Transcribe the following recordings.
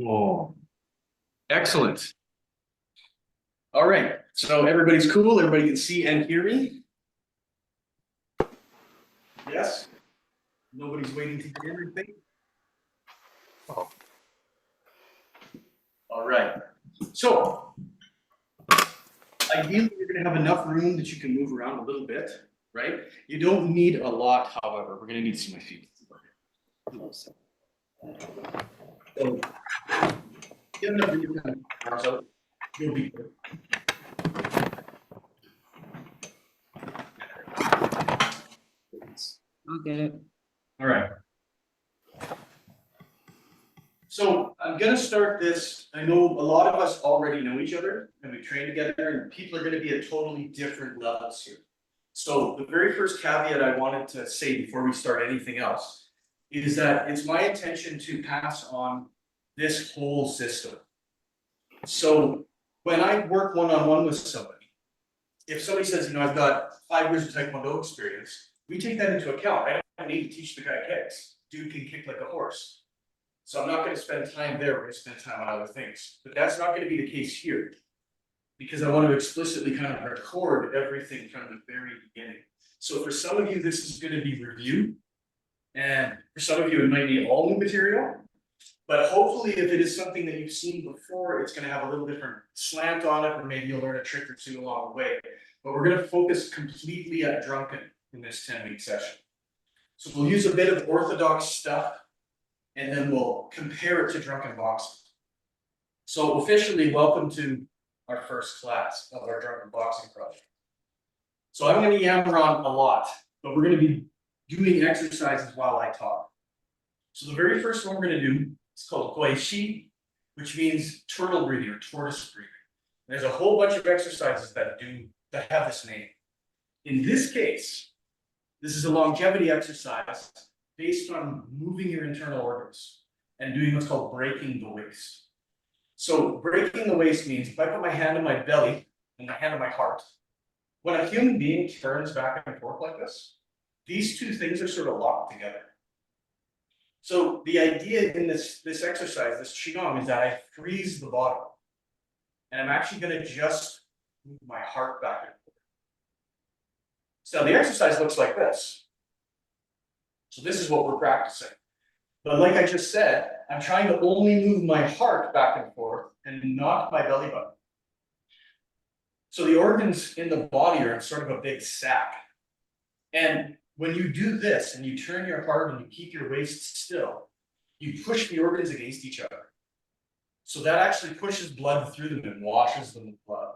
Oh, excellent. All right. So everybody's cool. Everybody can see and hear me. Yes. Nobody's waiting to hear everything. Oh. All right. So ideally, you're going to have enough room that you can move around a little bit, right? You don't need a lot, however. We're going to need to see my feet. So, give enough room to kind of arms out. You'll be good. I'll get it. All right. So I'm going to start this. I know a lot of us already know each other and we train together, and people are going to be at totally different levels here. So the very first caveat I wanted to say before we start anything else is that it's my intention to pass on this whole system. So when I work one-on-one with somebody, if somebody says, I've got 5 years of Taekwondo experience, we take that into account. I don't need to teach the guy kicks. Dude can kick like a horse. So I'm not going to spend time there. We're going to spend time on other things. But that's not going to be the case here, because I want to explicitly kind of record everything from the very beginning. So for some of you, this is going to be review. And for some of you, it might be all new material. But hopefully, if it is something that you've seen before, it's going to have a little different slant on it, or maybe you'll learn a trick or two along the way. But we're going to focus completely at Drunken in this 10-week session. So we'll use a bit of orthodox stuff, and then we'll compare it to Drunken boxing. So officially, welcome to our first class of our Drunken boxing project. So I'm going to yammer on a lot, but we're going to be doing exercises while I talk. So the very first one we're going to do is called Gui Shi, which means turtle breathing or tortoise breathing. There's a whole bunch of exercises that have this name. In this case, this is a longevity exercise based on moving your internal organs and doing what's called breaking the waist. So breaking the waist means if I put my hand on my belly and my hand on my heart, when a human being turns back and forth like this, these two things are sort of locked together. So the idea in this exercise, this Qigong, is that I freeze the bottom. And I'm actually going to just move my heart back and forth. So the exercise looks like this. So this is what we're practicing. But like I just said, I'm trying to only move my heart back and forth and not my belly button. So the organs in the body are sort of a big sack. And when you do this and you turn your heart and you keep your waist still, you push the organs against each other. So that actually pushes blood through them and washes them with blood.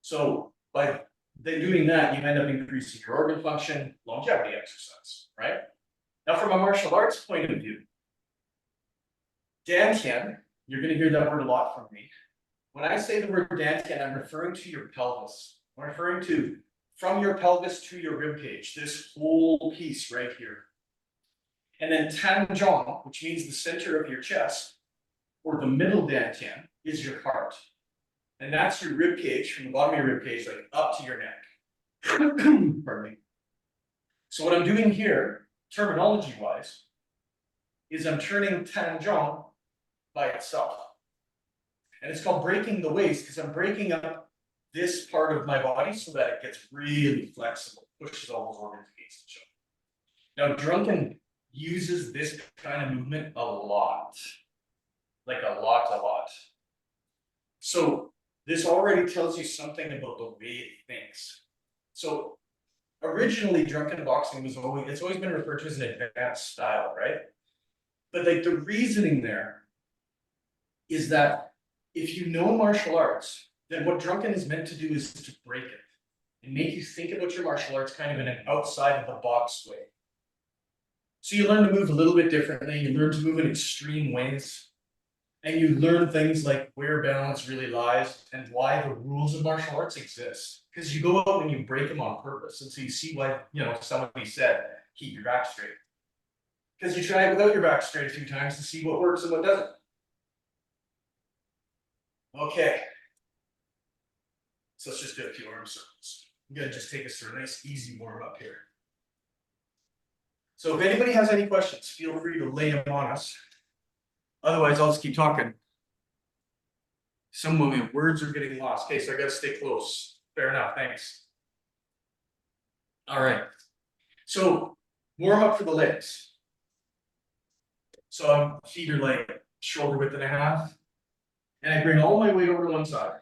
So by then doing that, you end up increasing your organ function, longevity exercise, right? Now, from a martial arts point of view, Dantian, you're going to hear that word a lot from me. When I say the word Dantian, I'm referring to your pelvis. I'm referring to from your pelvis to your rib cage, this whole piece right here. And then Tanzhong, which means the center of your chest, or the middle Dantian, is your heart. And that's your rib cage, from the bottom of your rib cage, like up to your neck. Pardon me. So what I'm doing here, terminology-wise, is I'm turning Tanzhong by itself. And it's called breaking the waist because I'm breaking up this part of my body so that it gets really flexible, pushes all those organs against each other. Now, Drunken uses this kind of movement a lot. Like a lot. So this already tells you something about the way it thinks. So originally, Drunken boxing it's always been referred to as an advanced style, right? But like the reasoning there is that if you know martial arts, then what Drunken is meant to do is to break it and make you think about your martial arts kind of in an outside of the box way. So you learn to move a little bit differently, you learn to move in extreme ways, and you learn things like where balance really lies and why the rules of martial arts exist. Because you go out and you break them on purpose. And so you see why, somebody said, keep your back straight. Because you try it without your back straight a few times to see what works and what doesn't. Okay. So let's just do a few arm circles. I'm going to just take us through a nice, easy warm up here. So if anybody has any questions, feel free to lay them on us. Otherwise, I'll just keep talking. Some of my words are getting lost. Okay, so I gotta stay close. Fair enough, thanks. All right. So warm up for the legs. So feet are like shoulder width and a half. And I bring all my weight over to one side.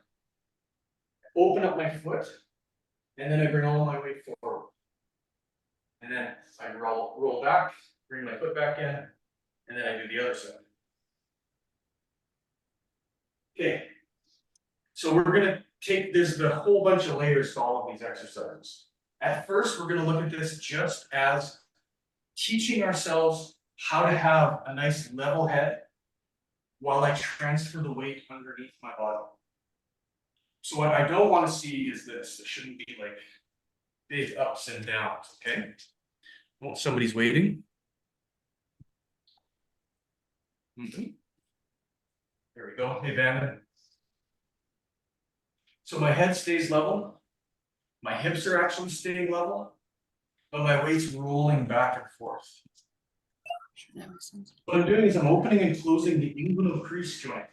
Open up my foot. And then I bring all my weight forward. And then I roll back, bring my foot back in, and then I do the other side. Okay. So we're gonna take there's a whole bunch of layers to all of these exercises. At first, we're gonna look at this just as teaching ourselves how to have a nice level head while I transfer the weight underneath my body. So what I don't want to see is this. It shouldn't be like big ups and downs, okay? Well, somebody's waiting. There we go. Hey, Van. So my head stays level. My hips are actually staying level, but my weight's rolling back and forth. What I'm doing is I'm opening and closing the inguinal crease joint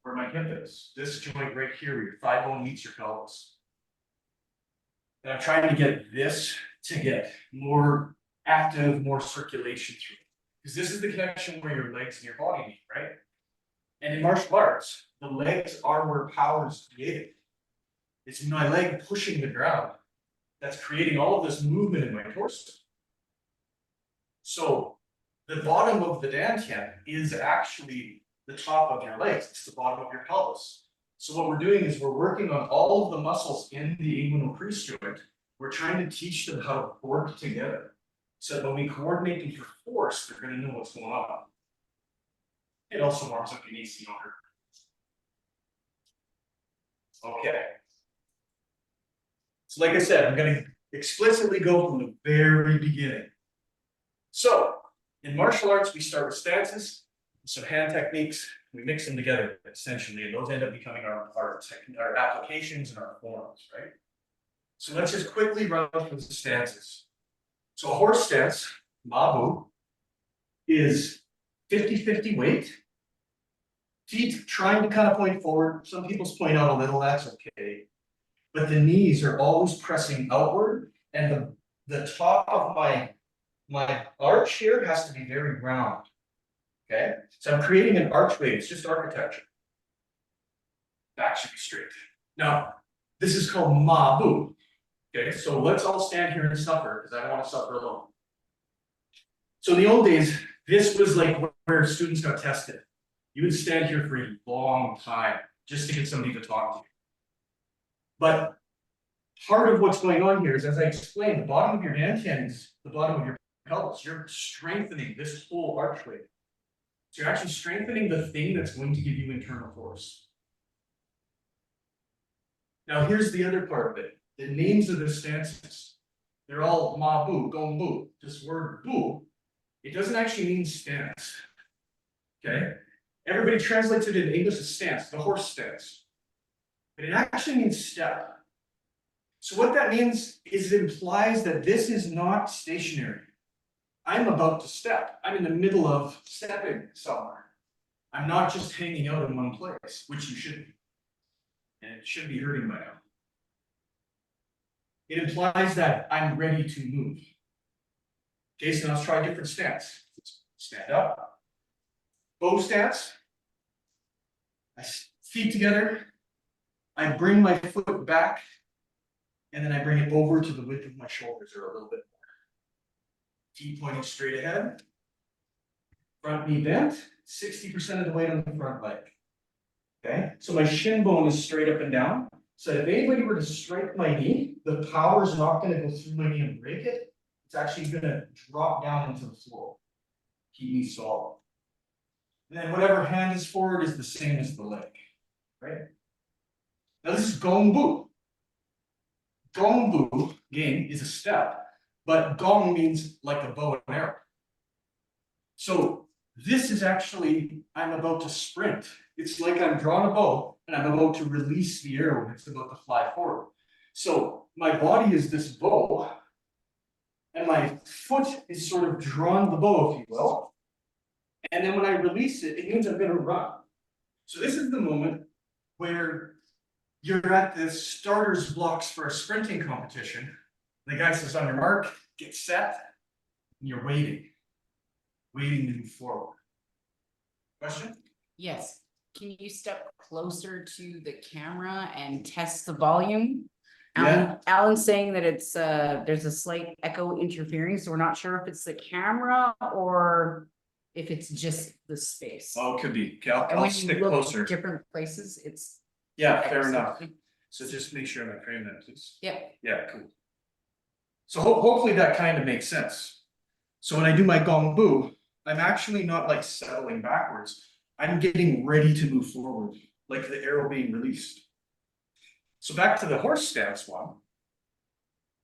where my hip is. This joint right here where your thigh bone meets your pelvis. And I'm trying to get this to get more active, more circulation through it. Because this is the connection where your legs and your body meet, right? And in martial arts, the legs are where power is created. It's my leg pushing the ground that's creating all of this movement in my torso. So the bottom of the dantian is actually the top of your legs. It's the bottom of your pelvis. So what we're doing is we're working on all of the muscles in the inguinal crease joint. We're trying to teach them how to work together. So that when we coordinate them for force, they're going to know what's going on. It also warms up your knees so you don't hurt. Okay. So like I said, I'm going to explicitly go from the very beginning. So in martial arts, we start with stances, some hand techniques, we mix them together essentially, and those end up becoming our applications and our forms, right? So let's just quickly run through the stances. So a horse stance, Mabu, is 50-50 weight. Feet trying to kind of point forward. Some people's point out a little, that's okay. But the knees are always pressing outward, and the top of my arch here has to be very round. Okay, so I'm creating an archway. It's just architecture. Back should be straight. Now, this is called Mabu. Okay, so let's all stand here and suffer because I don't want to suffer alone. So in the old days, this was like where students got tested. You would stand here for a long time just to get somebody to talk to you. But part of what's going on here is, as I explained, the bottom of your dantian is the bottom of your pelvis. You're strengthening this whole archway. So you're actually strengthening the thing that's going to give you internal force. Now here's the other part of it. The names of the stances. They're all ma bu, gong bu. This word bu, it doesn't actually mean stance. Okay? Everybody translates it in English as stance, the horse stance. But it actually means step. So what that means is it implies that this is not stationary. I'm about to step. I'm in the middle of stepping somewhere. I'm not just hanging out in one place, which you should be. And it should be hurting by now. It implies that I'm ready to move. Okay, so now let's try a different stance. Stand up. Bow stance. Feet together. I bring my foot back. And then I bring it over to the width of my shoulders or a little bit more. Feet pointing straight ahead. Front knee bent. 60% of the weight on the front leg. Okay, so my shin bone is straight up and down. So if anybody were to strike my knee, the power is not going to go through my knee and break it. It's actually going to drop down into the floor. Keep me solid. And then whatever hand is forward is the same as the leg. Right? Now this is gong bu. Gong bu, again, is a step, but gong means like a bow and arrow. So this is actually, I'm about to sprint. It's like I'm drawing a bow and I'm about to release the arrow and it's about to fly forward. So my body is this bow and my foot is sort of drawing the bow, if you will. And then when I release it, it means I'm gonna run. So this is the moment where you're at the starter's blocks for a sprinting competition. The guy says, on your mark, get set, and you're waiting to move forward. Question? Yes. Can you step closer to the camera and test the volume? Alan's saying that it's there's a slight echo interfering, so we're not sure if it's the camera or if it's just the space. Oh, it could be. Okay, And I'll when stick you look closer. different places, it's Yeah, fair enough. So just make sure I'm not framing that, please. yeah. Yeah, cool. So hopefully that kind of makes sense. So when I do my gong bu, I'm actually not like settling backwards. I'm getting ready to move forward, like the arrow being released. So back to the horse stance one.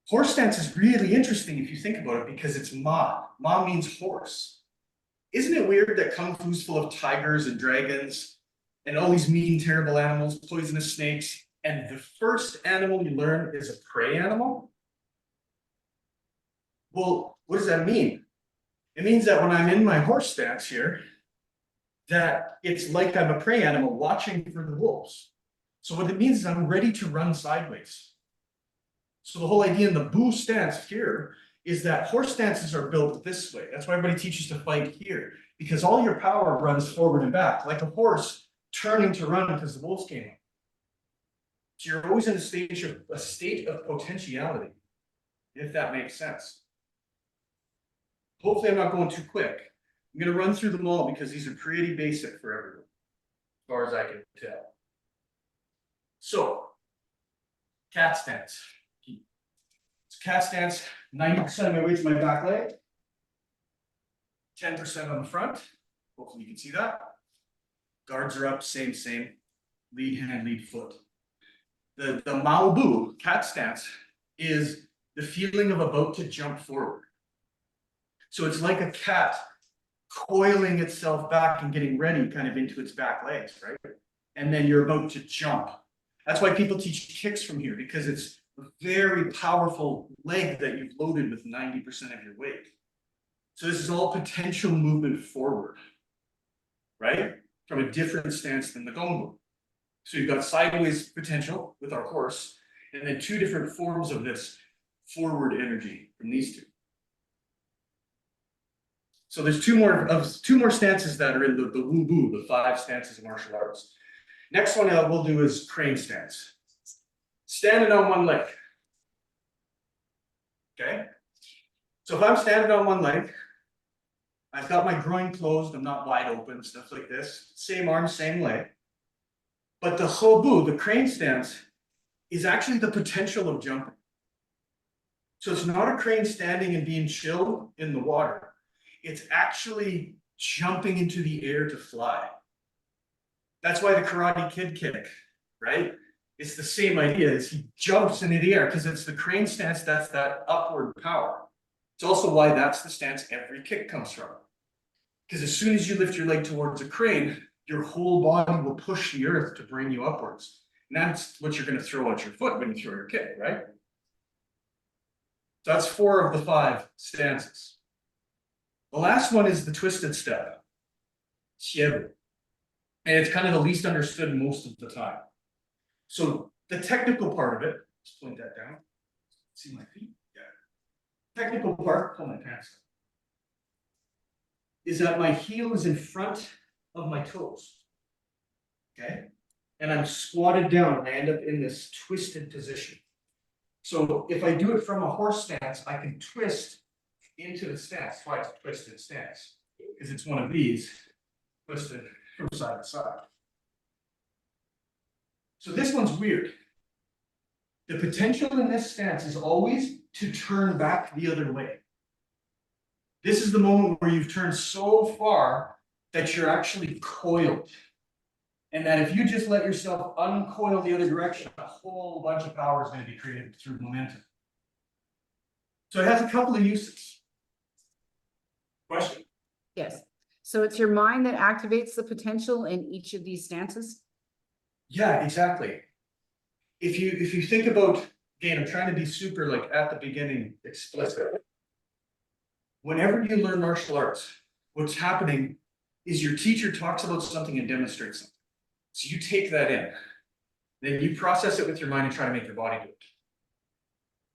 Horse stance is really interesting if you think about it because it's ma. Ma means horse. Isn't it weird that Kung Fu's full of tigers and dragons and all these mean, terrible animals, poisonous snakes, and the first animal you learn is a prey animal? Well, what does that mean? It means that when I'm in my horse stance here, that it's like I'm a prey animal watching for the wolves. So what it means is I'm ready to run sideways. So the whole idea in the bu stance here is that horse stances are built this way. That's why everybody teaches to fight here, because all your power runs forward and back, like a horse turning to run because the wolves came up. So you're always in a state of potentiality, if that makes sense. Hopefully I'm not going too quick. I'm going to run through them all because these are pretty basic for everyone, as far as I can tell. So, cat stance. So cat stance, 90% of my weight's my back leg, 10% on the front. Hopefully you can see that. Guards are up, same. Lead hand, lead foot. The Mao Bu, cat stance, is the feeling of about to jump forward. So it's like a cat coiling itself back and getting ready kind of into its back legs, right? And then you're about to jump. That's why people teach kicks from here, because it's a very powerful leg that you've loaded with 90% of your weight. So this is all potential movement forward, right? From a different stance than the gongbu. So you've got sideways potential with our horse, and then two different forms of this forward energy from these two. So there's two more stances that are in the Wu Bu, the 5 stances of martial arts. Next one we'll do is crane stance. Standing on one leg. Okay? So if I'm standing on one leg, I've got my groin closed, I'm not wide open, stuff like this. Same arm, same leg. But the He Bu, the crane stance, is actually the potential of jumping. So it's not a crane standing and being chill in the water. It's actually jumping into the air to fly. That's why the Karate Kid kick, right? It's the same idea, is he jumps into the air because it's the crane stance, that's that upward power. It's also why that's the stance every kick comes from. Because as soon as you lift your leg towards a crane, your whole body will push the earth to bring you upwards. And that's what you're going to throw at your foot when you throw your kick, right? So that's 4 of the 5 stances. The last one is the twisted step, xiebu. And it's kind of the least understood most of the time. So the technical part of it, let's point that down. See my feet? Yeah. Technical part, pull my pants up, is that my heel is in front of my toes. Okay? And I'm squatted down and I end up in this twisted position. So if I do it from a horse stance, I can twist into the stance. That's why it's a twisted stance, because it's one of these twisted from side to side. So this one's weird. The potential in this stance is always to turn back the other way. This is the moment where you've turned so far that you're actually coiled. And that if you just let yourself uncoil the other direction, a whole bunch of power is going to be created through momentum. So it has a couple of uses. Question? Yes. So it's your mind that activates the potential in each of these stances? Yeah, exactly. If you think about, again, I'm trying to be super like at the beginning explicit. Whenever you learn martial arts, what's happening is your teacher talks about something and demonstrates something. So you take that in, then you process it with your mind and try to make your body do it.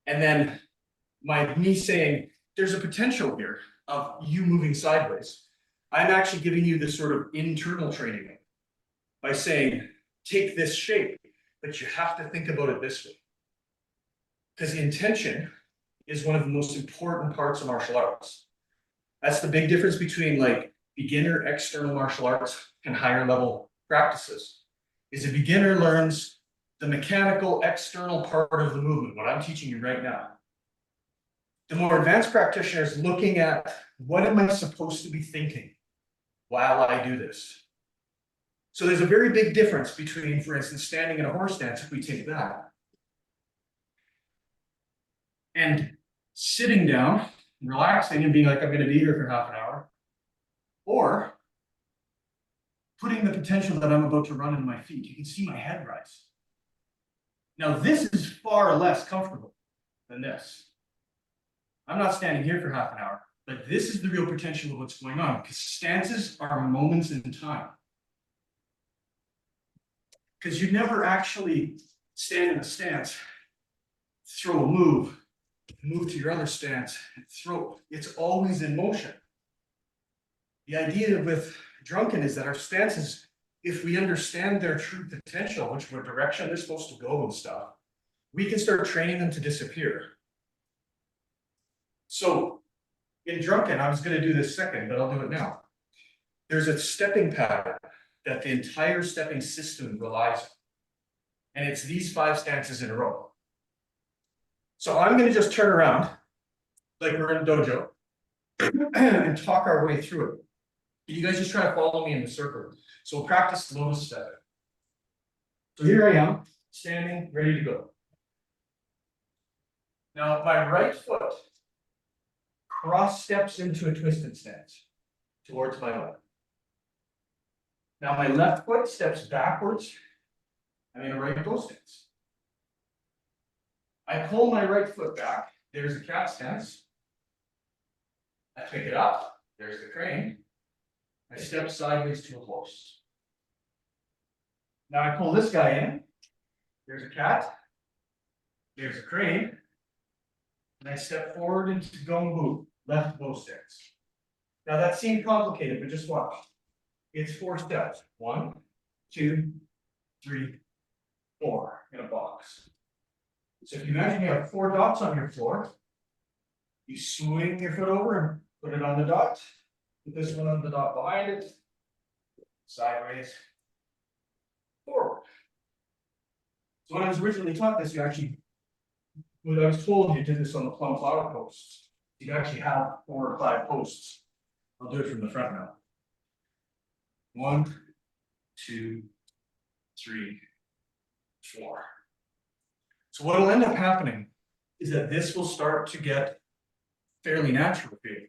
And then me saying, there's a potential here of you moving sideways. I'm actually giving you this sort of internal training by saying, take this shape, but you have to think about it this way. Because intention is one of the most important parts of martial arts. That's the big difference between like beginner external martial arts and higher level practices. Is a beginner learns the mechanical external part of the movement, what I'm teaching you right now. The more advanced practitioner is looking at what am I supposed to be thinking while I do this. So there's a very big difference between, for instance, standing in a horse stance, if we take that, and sitting down, relaxing and being like, I'm going to be here for half an hour, or putting the potential that I'm about to run in my feet. You can see my head rise. Now, this is far less comfortable than this. I'm not standing here for half an hour, but this is the real potential of what's going on, because stances are moments in time. Because you never actually stand in a stance, throw a move to your other stance, and throw. It's always in motion. The idea with Drunken is that our stances, if we understand their true potential, which direction they're supposed to go and stuff, we can start training them to disappear. So in Drunken, I was going to do this second, but I'll do it now. There's a stepping pattern that the entire stepping system relies on. And it's these 5 stances in a row. So I'm going to just turn around, like we're in a dojo, and talk our way through it. You guys just try to follow me in the circle. So we'll practice Lotus stepping. So here I am, standing, ready to go. Now my right foot cross steps into a twisted stance towards my left. Now my left foot steps backwards. I'm in a right bow stance. I pull my right foot back. There's the cat stance. I pick it up. There's the crane. I step sideways to a horse. Now I pull this guy in. There's a cat. There's a crane. And I step forward into Gong Fu, left bow stance. Now that seemed complicated, but just watch. It's 4 steps. 1, 2, 3, 4 in a box. So if you imagine you have 4 dots on your floor, you swing your foot over and put it on the dot. Put this one on the dot behind it. Sideways. Forward. So when I was originally taught this, when I was told you did this on the plum flower posts, you'd actually have 4 or 5 posts. I'll do it from the front now. 1, 2, 3, 4. So what will end up happening is that this will start to get fairly natural for you.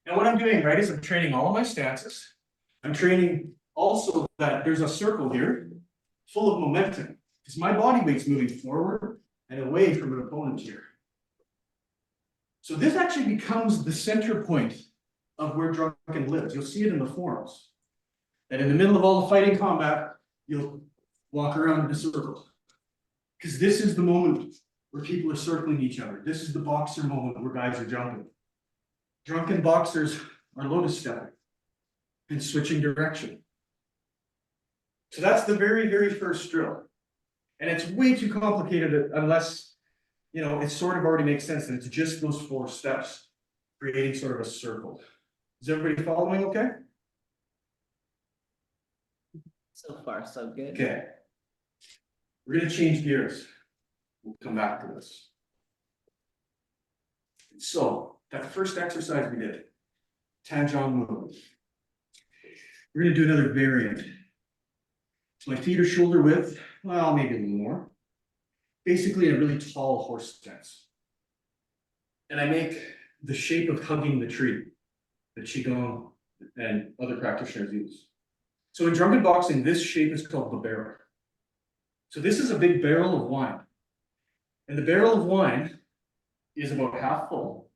Now what I'm doing, right, is I'm training all of my stances. I'm training also that there's a circle here full of momentum, because my body weight's moving forward and away from an opponent here. So this actually becomes the center point of where Drunken lives. You'll see it in the forums. That in the middle of all the fighting combat, you'll walk around in a circle. Because this is the moment where people are circling each other. This is the boxer moment where guys are jumping. Drunken boxers are Lotus stepping and switching direction. So that's the very, very first drill. And it's way too complicated unless, it sort of already makes sense that it's just those 4 steps, creating sort of a circle. Is everybody following okay? So far, so good. Okay. We're going to change gears. We'll come back to this. So, that first exercise we did, Tanjong movement. We're going to do another variant. So my feet are shoulder width, well, maybe a little more. Basically a really tall horse stance. And I make the shape of hugging the tree that Qigong and other practitioners use. So in drunken boxing, this shape is called the barrel. So this is a big barrel of wine. And the barrel of wine is about half full.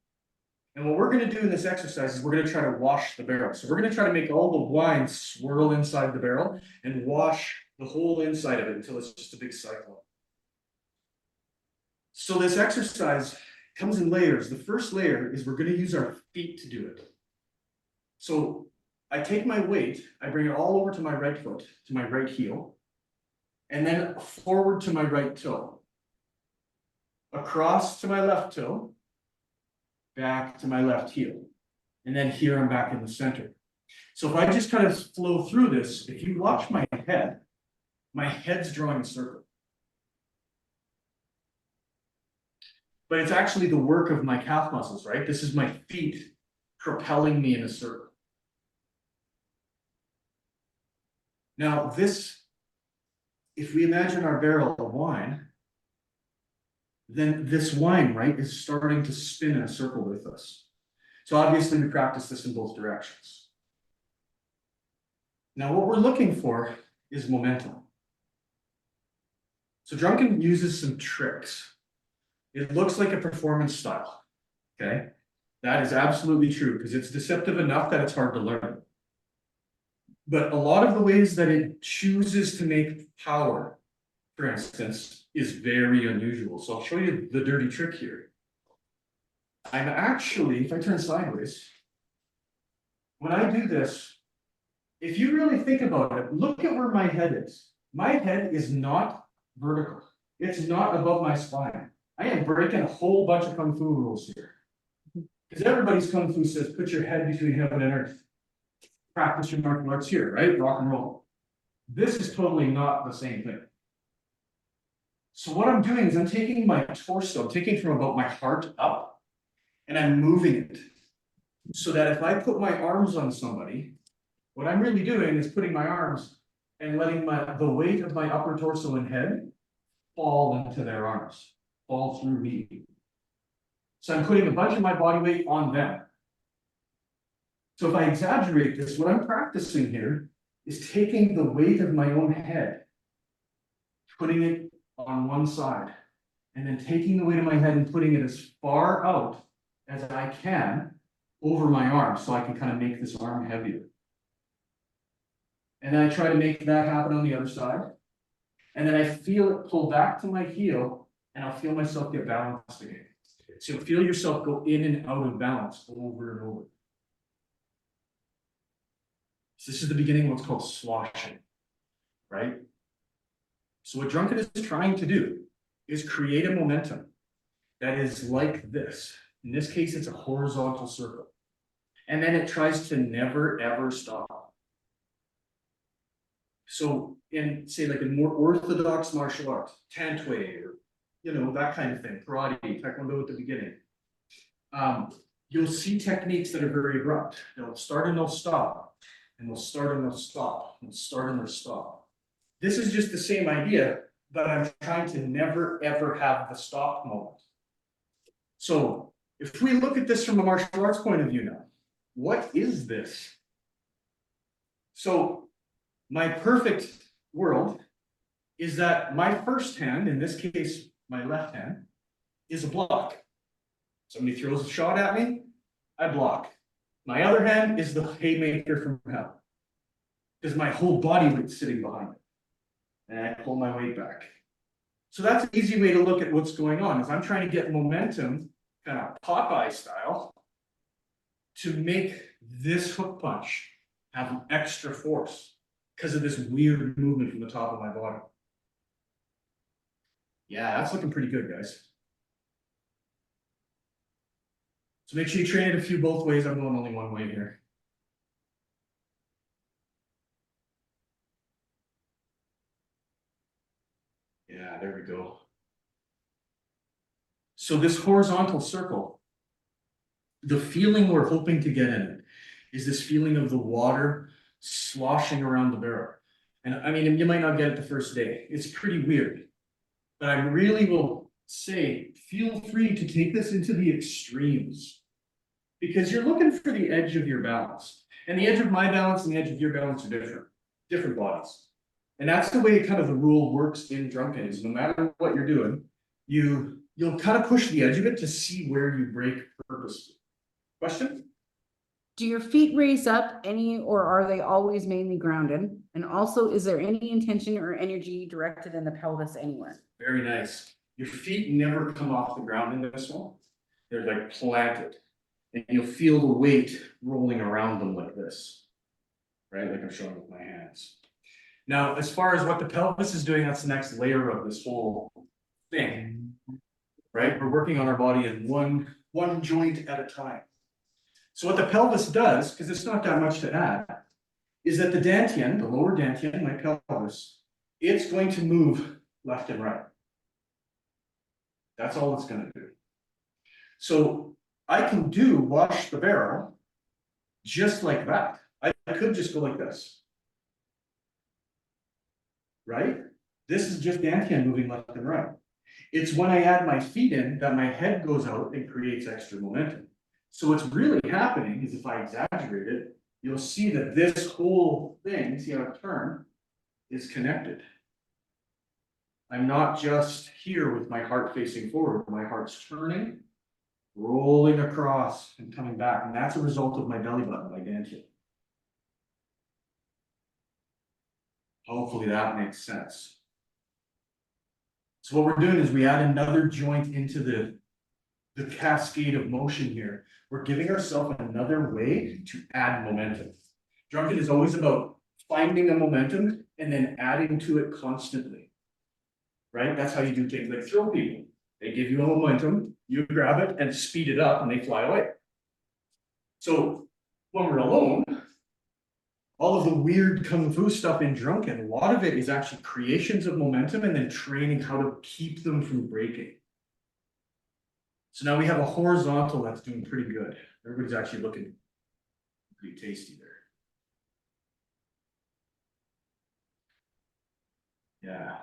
And what we're gonna do in this exercise is we're gonna try to wash the barrel. So we're gonna try to make all the wine swirl inside the barrel and wash the whole inside of it until it's just a big cycle. So this exercise comes in layers. The first layer is we're gonna use our feet to do it. So I take my weight, I bring it all over to my right foot, to my right heel, and then forward to my right toe, across to my left toe, back to my left heel, and then here I'm back in the center. So if I just kind of flow through this, if you watch my head's drawing a circle. But it's actually the work of my calf muscles, right? This is my feet propelling me in a circle. Now this, if we imagine our barrel of wine, then this wine, right, is starting to spin in a circle with us. So obviously we practice this in both directions. Now what we're looking for is momentum. So Drunken uses some tricks. It looks like a performance style, okay? That is absolutely true because it's deceptive enough that it's hard to learn. But a lot of the ways that it chooses to make power, for instance, is very unusual. So I'll show you the dirty trick here. I'm actually, if I turn sideways, when I do this, if you really think about it, look at where my head is. My head is not vertical. It's not above my spine. I am breaking a whole bunch of Kung Fu rules here. Because everybody's Kung Fu says, put your head between heaven and earth. Practice your martial arts here, right? Rock and roll. This is totally not the same thing. So what I'm doing is I'm taking my torso, I'm taking from about my heart up, and I'm moving it. So that if I put my arms on somebody, what I'm really doing is putting my arms and letting the weight of my upper torso and head fall into their arms, fall through me. So I'm putting a bunch of my body weight on them. So if I exaggerate this, what I'm practicing here is taking the weight of my own head, putting it on one side, and then taking the weight of my head and putting it as far out as I can over my arm so I can kind of make this arm heavier. And then I try to make that happen on the other side. And then I feel it pull back to my heel, and I'll feel myself get balanced again. So you'll feel yourself go in and out of balance over and over. So this is the beginning of what's called sloshing, right? So what Drunken is trying to do is create a momentum that is like this. In this case, it's a horizontal circle. And then it tries to never, ever stop. So in, say, like a more orthodox martial arts, Tantway, or, you know, that kind of thing, karate, taekwondo at the beginning, you'll see techniques that are very abrupt. They'll start and they'll stop. And they'll start and they'll stop, and start and they'll stop. This is just the same idea, but I'm trying to never, ever have the stop moment. So if we look at this from a martial arts point of view now, what is this? So my perfect world is that my first hand, in this case, my left hand, is a block. Somebody throws a shot at me, I block. My other hand is the haymaker from hell, because my whole body weight's sitting behind it, and I pull my weight back. So that's an easy way to look at what's going on, is I'm trying to get momentum, kind of Popeye style, to make this hook punch have an extra force because of this weird movement from the top of my body. Yeah, that's looking pretty good, guys. So make sure you train it a few both ways. I'm going only one way here. Yeah, there we go. So this horizontal circle, the feeling we're hoping to get in it is this feeling of the water sloshing around the barrel. And I mean, you might not get it the first day. It's pretty weird. But I really will say, feel free to take this into the extremes, because you're looking for the edge of your balance. And the edge of my balance and the edge of your balance are different bodies. And that's the way kind of the rule works in Drunken, is no matter what you're doing, you'll kind of push the edge of it to see where you break purposefully. Question? Do your feet raise up any, or are they always mainly grounded? And also, is there any intention or energy directed in the pelvis anywhere? Very nice. Your feet never come off the ground in this one. They're like planted. And you'll feel the weight rolling around them like this. Right? Like I'm showing with my hands. Now, as far as what the pelvis is doing, that's the next layer of this whole thing. Right? We're working on our body in one joint at a time. So what the pelvis does, because it's not that much to add, is that the dantian, the lower dantian, my pelvis, it's going to move left and right. That's all it's going to do. So I can do wash the barrel just like that. I could just go like this. Right? This is just dantian moving left and right. It's when I add my feet in that my head goes out and creates extra momentum. So what's really happening is if I exaggerate it, you'll see that this whole thing, see how it turned, is connected. I'm not just here with my heart facing forward. My heart's turning, rolling across and coming back. And that's a result of my belly button, my dantian. Hopefully that makes sense. So what we're doing is we add another joint into the cascade of motion here. We're giving ourselves another way to add momentum. Drunken is always about finding a momentum and then adding to it constantly. Right? That's how you do things like throw people. They give you a momentum, you grab it and speed it up and they fly away. So when we're alone, all of the weird kung fu stuff in Drunken, a lot of it is actually creations of momentum and then training how to keep them from breaking. So now we have a horizontal that's doing pretty good. Everybody's actually looking pretty tasty there. Yeah.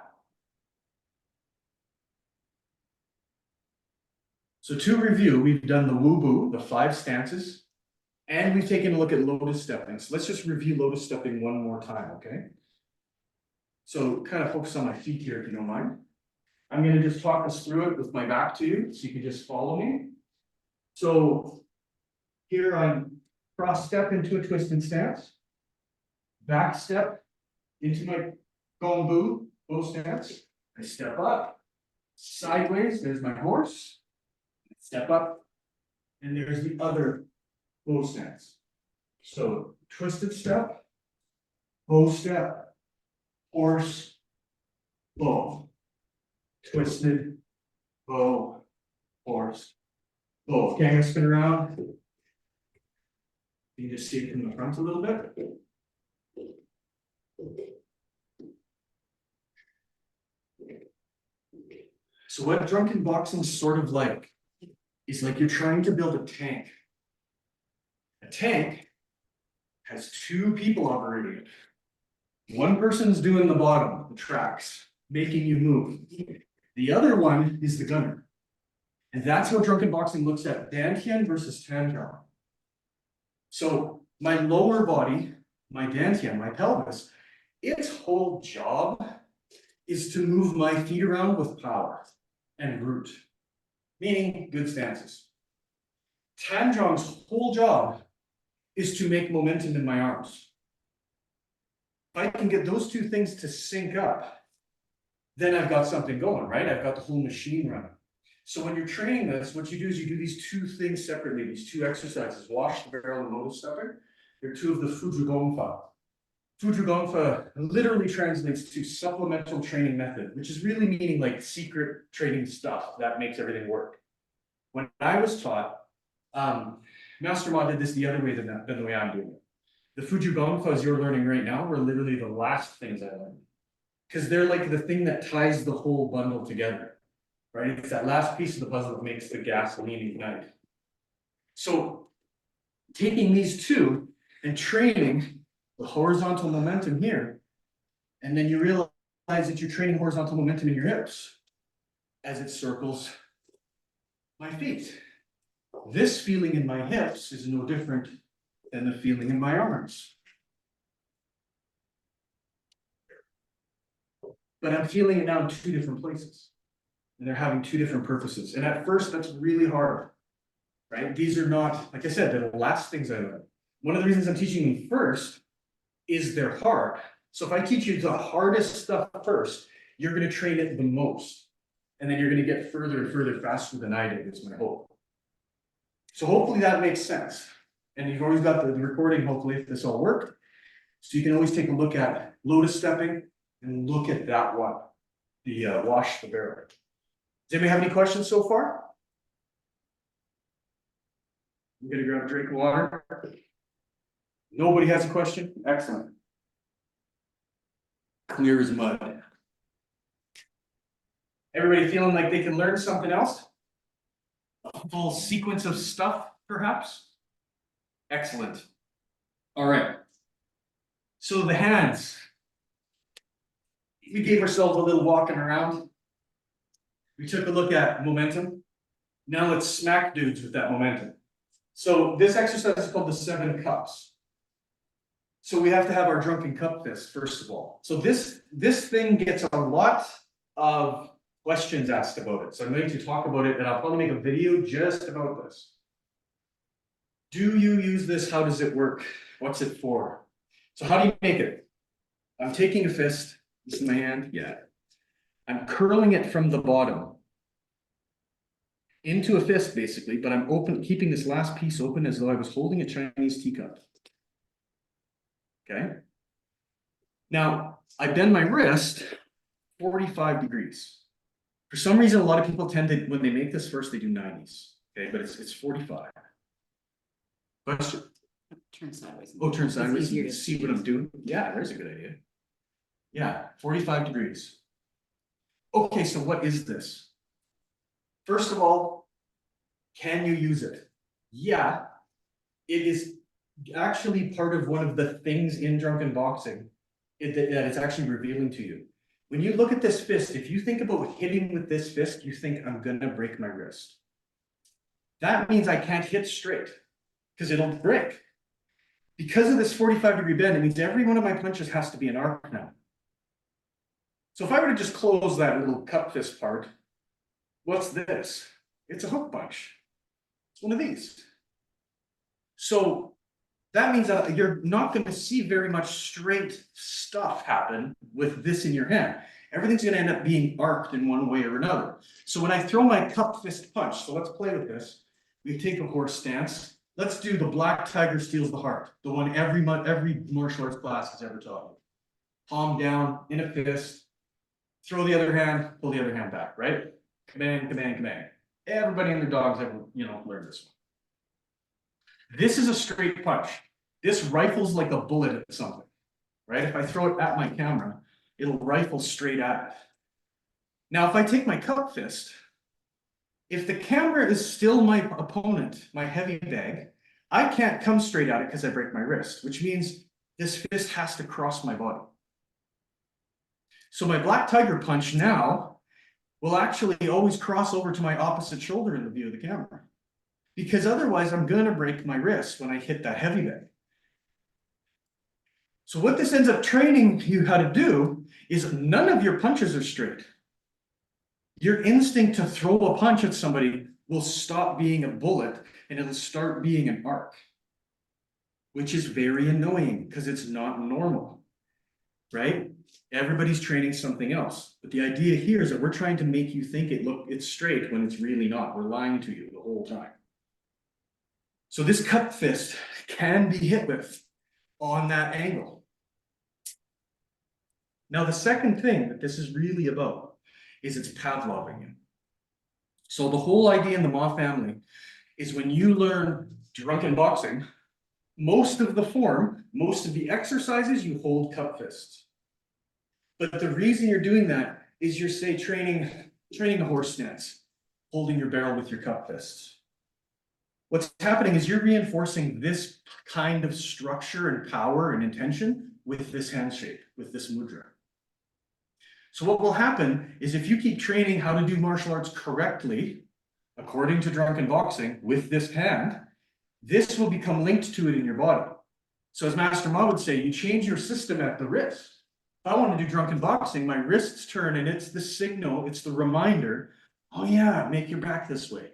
So to review, we've done the woo-boo, the 5 stances, and we've taken a look at lotus stepping. So let's just review lotus stepping one more time, okay? So kind of focus on my feet here, if you don't mind. I'm going to just talk us through it with my back to you, so you can just follow me. So here I'm cross step into a twisted stance, back step into my gong bu, bow stance. I step up, sideways, there's my horse, step up, and there's the other bow stance. So twisted step, bow step, horse, bow, twisted, bow, horse, bow. Okay, I'm gonna spin around. You can just see it from the front a little bit. So what drunken boxing is sort of like is like you're trying to build a tank. A tank has 2 people operating it. One person's doing the bottom, the tracks, making you move. The other one is the gunner. And that's how drunken boxing looks at dantian versus tanjong. So my lower body, my dantian, my pelvis, its whole job is to move my feet around with power and root, meaning good stances. Tanjong's whole job is to make momentum in my arms. If I can get those 2 things to sync up, then I've got something going, right? I've got the whole machine running. So when you're training this, what you do is you do these 2 things separately, these 2 exercises, wash the barrel and lotus stepping. They're 2 of the Fu Zhu Gong Fa. Fu Zhu Gong Fa literally translates to supplemental training method, which is really meaning like secret training stuff that makes everything work. When I was taught, Master Ma did this the other way than the way I'm doing it. The Fu Zhu Gong Fas you're learning right now were literally the last things I learned. Because they're like the thing that ties the whole bundle together, right? It's that last piece of the puzzle that makes the gasoline ignite. So taking these 2 and training the horizontal momentum here, and then you realize that you're training horizontal momentum in your hips as it circles my feet. This feeling in my hips is no different than the feeling in my arms. But I'm feeling it now in 2 different places. And they're having 2 different purposes. And at first, that's really hard. right? These are not, like I said, they're the last things I learned. One of the reasons I'm teaching them first is they're hard. So if I teach you the hardest stuff first, you're gonna train it the most. And then you're gonna get further and further faster than I did, is my hope. So hopefully that makes sense. And you've always got the recording, hopefully, if this all worked. So you can always take a look at Lotus stepping and look at that one, the wash the barrel. Does anybody have any questions so far? I'm gonna grab a drink of water. Nobody has a question? Excellent. Clear as mud. Everybody feeling like they can learn something else? A full sequence of stuff, perhaps? Excellent. All right. So the hands. We gave ourselves a little walking around. We took a look at momentum. Now let's smack dudes with that momentum. So this exercise is called the 7 cups. So we have to have our drunken cup fist, first of all. So this thing gets a lot of questions asked about it. So I'm going to talk about it, and I'll probably make a video just about this. Do you use this? How does it work? What's it for? So how do you make it? I'm taking a fist. This is my hand. Yeah. I'm curling it from the bottom into a fist, basically, but I'm keeping this last piece open as though I was holding a Chinese teacup. Okay. Now, I bend my wrist 45 degrees. For some reason, a lot of people tend to, when they make this first, they do 90s. Okay, but it's 45. Question? Turn sideways. Oh, turn sideways. easier You to see what I'm doing? Yeah, there's a good idea. Yeah, 45 degrees. Okay, so what is this? First of all, can you use it? Yeah, it is actually part of one of the things in drunken boxing that it's actually revealing to you. When you look at this fist, if you think about hitting with this fist, you think, I'm gonna break my wrist. That means I can't hit straight because it'll break. Because of this 45-degree bend, it means every one of my punches has to be an arc now. So if I were to just close that little cup fist part, what's this? It's a hook punch. It's one of these. So that means that you're not going to see very much straight stuff happen with this in your hand. Everything's going to end up being arced in one way or another. So when I throw my cup fist punch, so let's play with this. We take a horse stance. Let's do the black tiger steals the heart, the one every martial arts class has ever taught me. Palm down in a fist, throw the other hand, pull the other hand back, right? Command, command, command. Everybody and their dogs have, learned this one. This is a straight punch. This rifles like a bullet at something, right? If I throw it at my camera, it'll rifle straight at it. Now, if I take my cup fist, if the camera is still my opponent, my heavy bag, I can't come straight at it because I break my wrist, which means this fist has to cross my body. So my black tiger punch now will actually always cross over to my opposite shoulder in the view of the camera. Because otherwise I'm gonna break my wrist when I hit that heavy bag. So what this ends up training you how to do is none of your punches are straight. Your instinct to throw a punch at somebody will stop being a bullet and it'll start being an arc, which is very annoying because it's not normal, right? Everybody's training something else. But the idea here is that we're trying to make you think it's straight when it's really not. We're lying to you the whole time. So this cup fist can be hit with on that angle. Now, the second thing that this is really about is it's Pavlovian. So the whole idea in the Ma family is when you learn drunken boxing, most of the form, most of the exercises, you hold cup fists. But the reason you're doing that is you're, say, training a horse stance, holding your barrel with your cup fists. What's happening is you're reinforcing this kind of structure and power and intention with this hand shape, with this mudra. So what will happen is if you keep training how to do martial arts correctly, according to drunken boxing, with this hand, this will become linked to it in your body. So as Master Ma would say, you change your system at the wrist. If I want to do drunken boxing, my wrists turn and it's the signal, it's the reminder, oh yeah, make your back this way.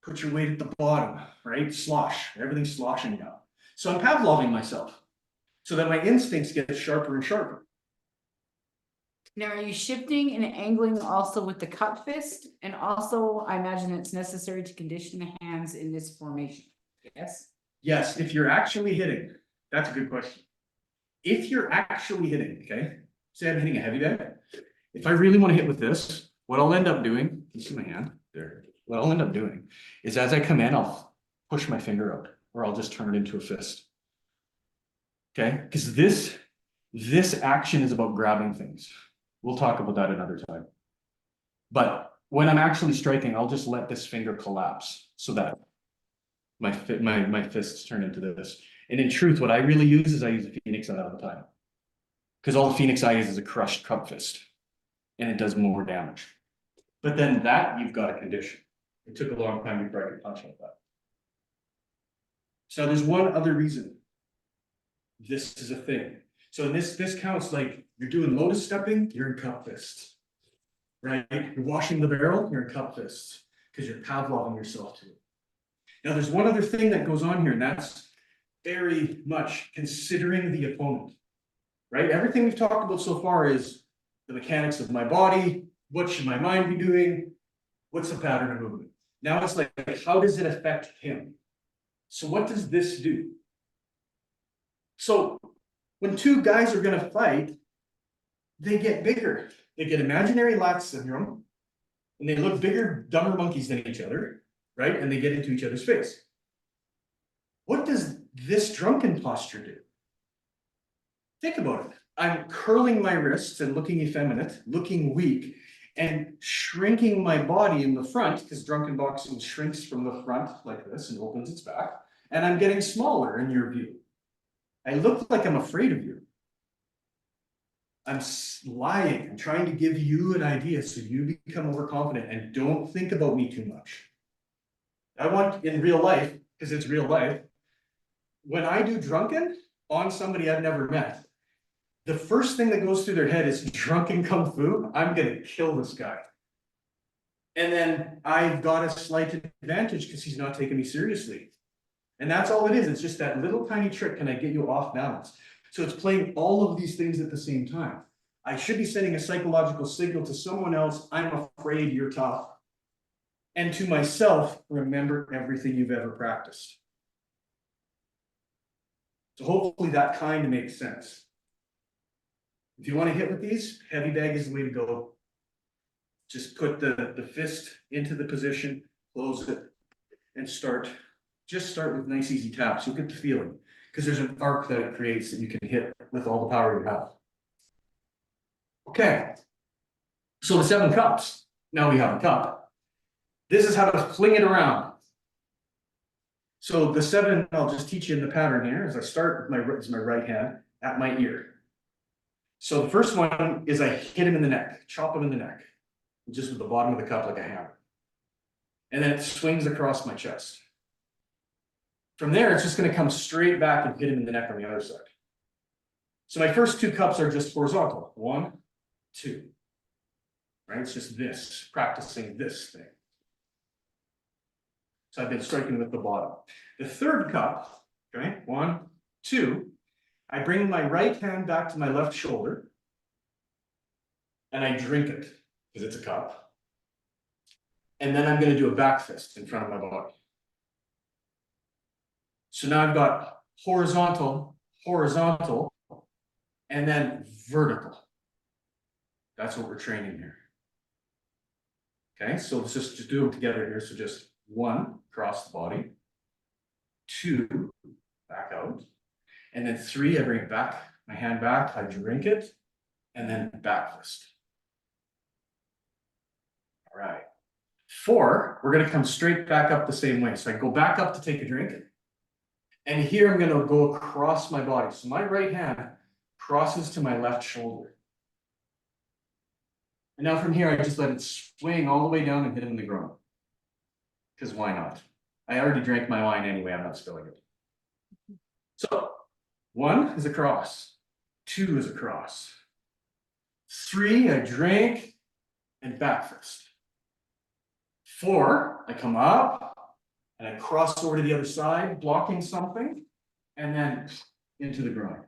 Put your weight at the bottom, right? Slosh, everything's sloshing now. So I'm Pavloving myself so that my instincts get sharper and sharper. Now, are you shifting and angling also with the cup fist? And also, I imagine it's necessary to condition the hands in this formation. Yes? Yes, if you're actually hitting, that's a good question. If you're actually hitting, okay, say I'm hitting a heavy bag. If I really want to hit with this, what I'll end up doing, you see my hand there, what I'll end up doing is as I come in, I'll push my finger out or I'll just turn it into a fist. Okay, because this action is about grabbing things. We'll talk about that another time. But when I'm actually striking, I'll just let this finger collapse so that my fists turn into this. And in truth, what I really use is I use a Phoenix eye all the time. Because all the Phoenix eye is a crushed cup fist. And it does more damage. But then that you've got a condition. It took a long time before I could punch like that. So there's one other reason this is a thing. So this counts like you're doing lotus stepping, you're in cup fists. Right? You're washing the barrel, you're in cup fists. Because you're Pavloving yourself to it. Now there's one other thing that goes on here, and that's very much considering the opponent. Right? Everything we've talked about so far is the mechanics of my body, what should my mind be doing, what's the pattern of movement. Now it's like, how does it affect him? So what does this do? So when two guys are going to fight, they get bigger. They get imaginary lat syndrome, and they look bigger, dumber monkeys than each other, right? And they get into each other's face. What does this drunken posture do? Think about it. I'm curling my wrists and looking effeminate, looking weak, and shrinking my body in the front, because drunken boxing shrinks from the front like this and opens its back, and I'm getting smaller in your view. I look like I'm afraid of you. I'm lying. I'm trying to give you an idea so you become overconfident and don't think about me too much. I want in real life, because it's real life, when I do drunken on somebody I've never met, the first thing that goes through their head is drunken kung fu. I'm gonna kill this guy. And then I've got a slight advantage because he's not taking me seriously. And that's all it is. It's just that little tiny trick. Can I get you off balance? So it's playing all of these things at the same time. I should be sending a psychological signal to someone else. I'm afraid you're tough. And to myself, remember everything you've ever practiced. So hopefully that kind of makes sense. If you want to hit with these, heavy bag is the way to go. Just put the fist into the position, close it, and start. Just start with nice easy taps. You'll get the feeling. Because there's an arc that it creates that you can hit with all the power you have. Okay. So the 7 cups. Now we have a cup. This is how to fling it around. So the 7, I'll just teach you in the pattern here, as I start with my right hand at my ear. So the first one is I hit him in the neck, chop him in the neck, just with the bottom of the cup like a hammer. And then it swings across my chest. From there, it's just going to come straight back and hit him in the neck on the other side. So my first 2 cups are just horizontal. 1, 2. Right? It's just this, practicing this thing. So I've been striking with the bottom. The third cup, okay, 1, 2, I bring my right hand back to my left shoulder and I drink it because it's a cup. And then I'm going to do a back fist in front of my body. So now I've got horizontal, horizontal, and then vertical. That's what we're training here. Okay, so let's just do them together here. So just 1, across the body, 2, back out, and then 3, I bring it back, my hand back, I drink it, and then back fist. All right. 4, we're going to come straight back up the same way. So I go back up to take a drink. And here I'm going to go across my body. So my right hand crosses to my left shoulder. And now from here, I just let it swing all the way down and hit him in the groin. Because why not? I already drank my wine anyway. I'm not spilling it. So 1 is across. 2 is across. 3, I drink and back fist. 4, I come up And I cross over to the other side, blocking something, and then into the groin.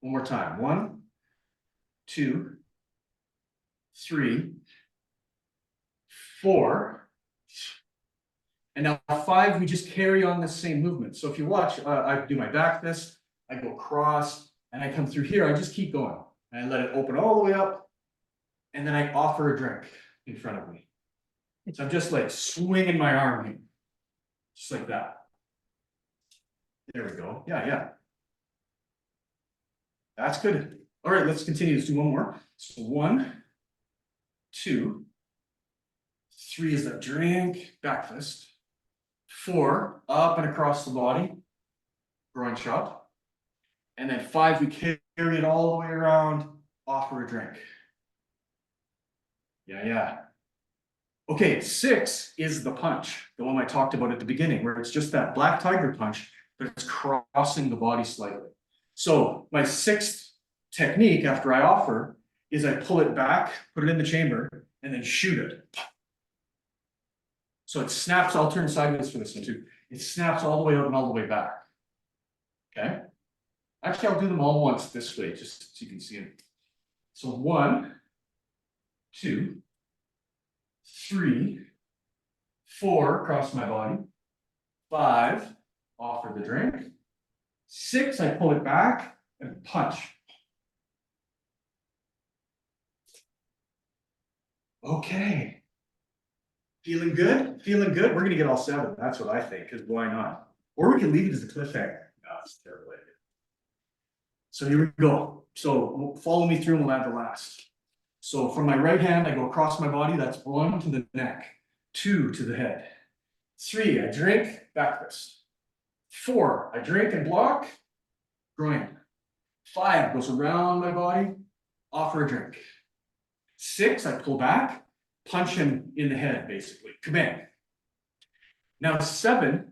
One more time. 1, 2, 3, 4. And now 5, we just carry on the same movement. So if you watch, I do my back fist, I go across, and I come through here. I just keep going. And I let it open all the way up. And then I offer a drink in front of me. So I'm just like swinging my arm here. Just like that. There we go. Yeah. That's good. All right, let's continue. Let's do one more. So 1, 2, 3 is that drink, back fist. 4, up and across the body, groin shot. And then 5, we carry it all the way around, offer a drink. Yeah. Okay, 6 is the punch, the one I talked about at the beginning, where it's just that black tiger punch, but it's crossing the body slightly. So my 6th technique after I offer is I pull it back, put it in the chamber, and then shoot it. So it snaps, I'll turn sideways for this one too. It snaps all the way out and all the way back. Okay? Actually, I'll do them all once this way, just so you can see it. So 1, 2, 3, 4 across my body. 5, offer the drink. 6, I pull it back and punch. Okay. Feeling good? Feeling good? We're gonna get all 7. That's what I think, because why not? Or we can leave it as a cliffhanger. No, it's a terrible idea. So here we go. So follow me through and we'll add the last. So from my right hand, I go across my body. That's 1 to the neck, 2 to the head. 3, I drink, back fist. 4, I drink and block, groin. 5 goes around my body, offer a drink. 6, I pull back, punch him in the head, basically. Kabang. Now 7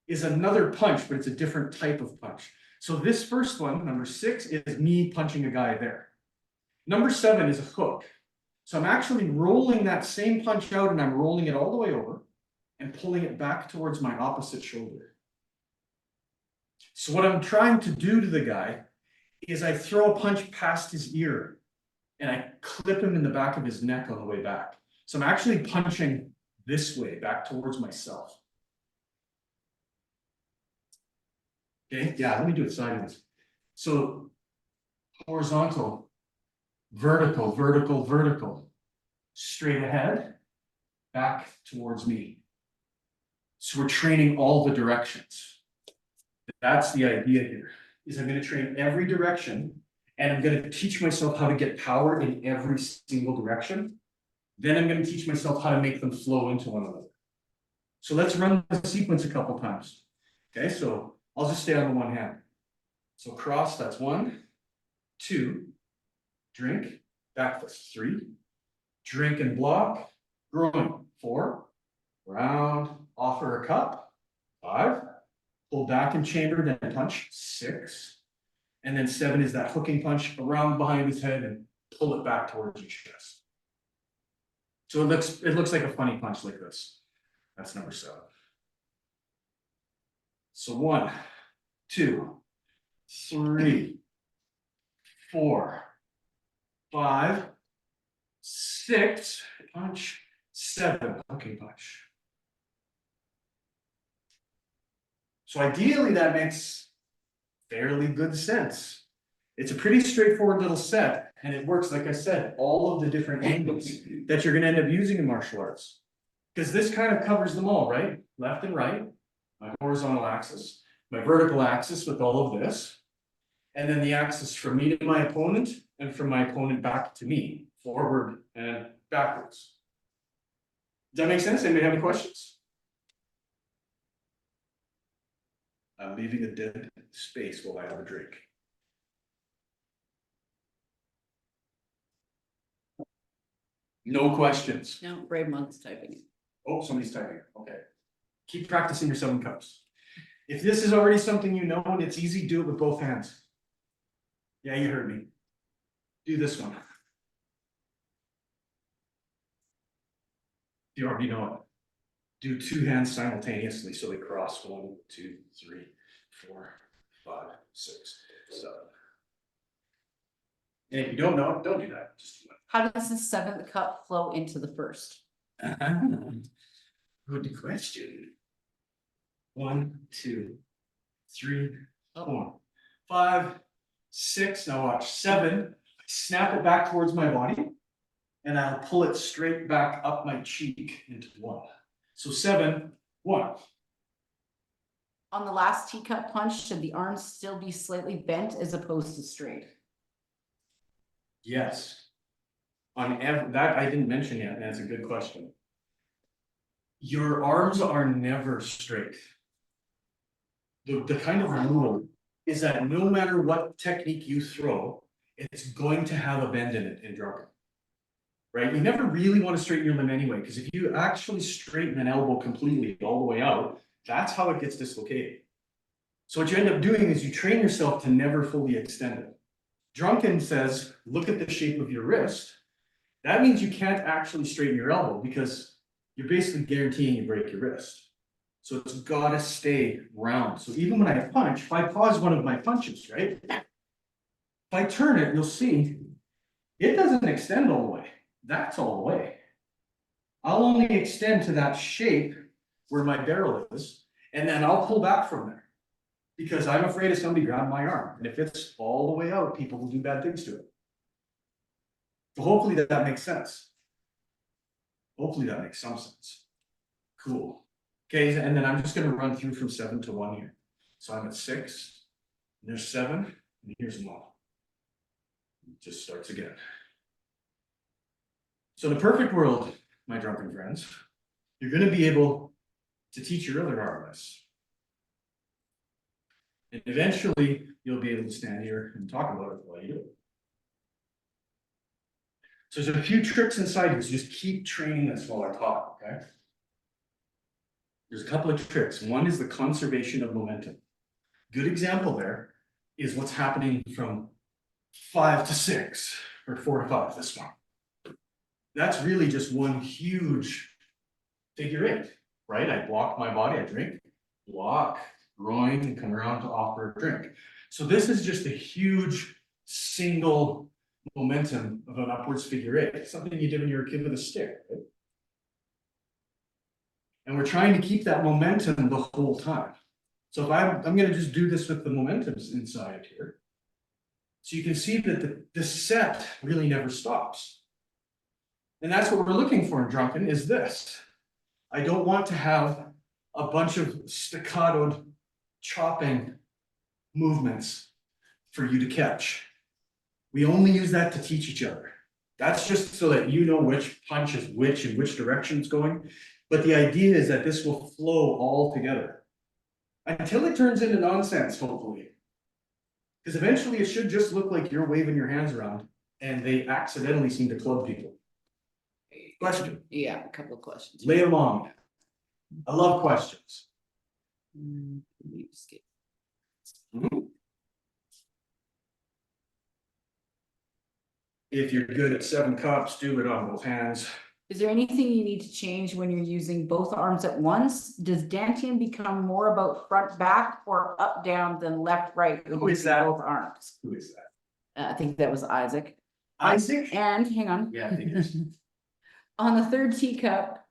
is another punch, but it's a different type of punch. So this first one, number 6, is me punching a guy there. Number 7 is a hook. So I'm actually rolling that same punch out and I'm rolling it all the way over and pulling it back towards my opposite shoulder. So what I'm trying to do to the guy is I throw a punch past his ear and I clip him in the back of his neck on the way back. So I'm actually punching this way back towards myself. Okay, yeah, let me do it sideways. So horizontal, vertical, vertical, vertical, straight ahead, back towards me. So we're training all the directions. That's the idea here, is I'm going to train every direction and I'm going to teach myself how to get power in every single direction. Then I'm going to teach myself how to make them flow into one another. So let's run the sequence a couple times. Okay, so I'll just stay on the one hand. So cross, that's 1, 2, drink, back fist, 3, drink and block, groin, 4, round, offer a cup, 5, pull back and chamber, then punch, 6, and then 7 is that hooking punch around behind his head and pull it back towards your chest. So it looks like a funny punch like this. That's number 7. So 1, 2, 3, 4, 5, 6, punch, 7, hooking punch. So ideally that makes fairly good sense. It's a pretty straightforward little set, and it works, like I said, all of the different angles that you're going to end up using in martial arts. Because this kind of covers them all, right? Left and right, my horizontal axis, my vertical axis with all of this, and then the axis from me to my opponent, and from my opponent back to me, forward and backwards. Does that make sense? Anybody have any questions? I'm leaving a dead space while I have a drink. No questions. No, Brave Monk's typing. Oh, somebody's typing. Okay. Keep practicing your 7 cups. If this is already something you know and it's easy, do it with both hands. Yeah, you heard me. Do this one. You already know it. Do two hands simultaneously so they cross 1, 2, 3, 4, 5, 6, 7. And if you don't know it, don't do that. Just do How does the seventh cup flow into the first? it. Good question. 1, 2, 3, 4, 5, 6. Now watch 7. I snap it back towards my body, and I'll pull it straight back up my cheek into 1. So 7, 1. On the last teacup punch, should the arms still be slightly bent as opposed to straight? Yes. On that I didn't mention yet, and that's a good question. Your arms are never straight. The kind of rule is that no matter what technique you throw, it's going to have a bend in it in drunken. Right? You never really want to straighten your limb anyway, because if you actually straighten an elbow completely all the way out, that's how it gets dislocated. So what you end up doing is you train yourself to never fully extend it. Drunken says, look at the shape of your wrist. That means you can't actually straighten your elbow because you're basically guaranteeing you break your wrist. So it's got to stay round. So even when I punch, if I pause one of my punches, right? If I turn it, you'll see it doesn't extend all the way. That's all the way. I'll only extend to that shape where my barrel is, and then I'll pull back from there because I'm afraid of somebody grabbing my arm. And if it's all the way out, people will do bad things to it. So hopefully that makes sense. Hopefully that makes some sense. Cool. Okay, and then I'm just going to run through from 7 to 1 here. So I'm at 6, and there's 7, and here's 1. It just starts again. So in a perfect world, my drunken friends, you're going to be able to teach your other arm this. And eventually, you'll be able to stand here and talk about it while you do it. So there's a few tricks inside here, so just keep training this while I talk, okay? There's a couple of tricks. One is the conservation of momentum. Good example there is what's happening from 5 to 6, or 4 to 5, this one. That's really just one huge figure 8, right? I block my body, I drink, block, groin, and come around to offer a drink. So this is just a huge single momentum of an upwards figure 8, something you did when you were a kid with a stick, right? And we're trying to keep that momentum the whole time. So if I'm going to just do this with the momentums inside here. So you can see that the set really never stops. And that's what we're looking for in drunken is this. I don't want to have a bunch of staccatoed chopping movements for you to catch. We only use that to teach each other. That's just so that you know which punch is which and which direction it's going. But the idea is that this will flow all together until it turns into nonsense, hopefully. Because eventually it should just look like you're waving your hands around and they accidentally seem to club people. Question. Yeah, a couple of questions. Lay along. I love questions. If you're good at 7 cups, do it on both hands. Is there anything you need to change when you're using both arms at once? Does Dantian become more about front back or up down than left right? Who is that? Both arms. Who is that? I think that was Isaac. Isaac? And hang on. Yeah, I think it is. On the third teacup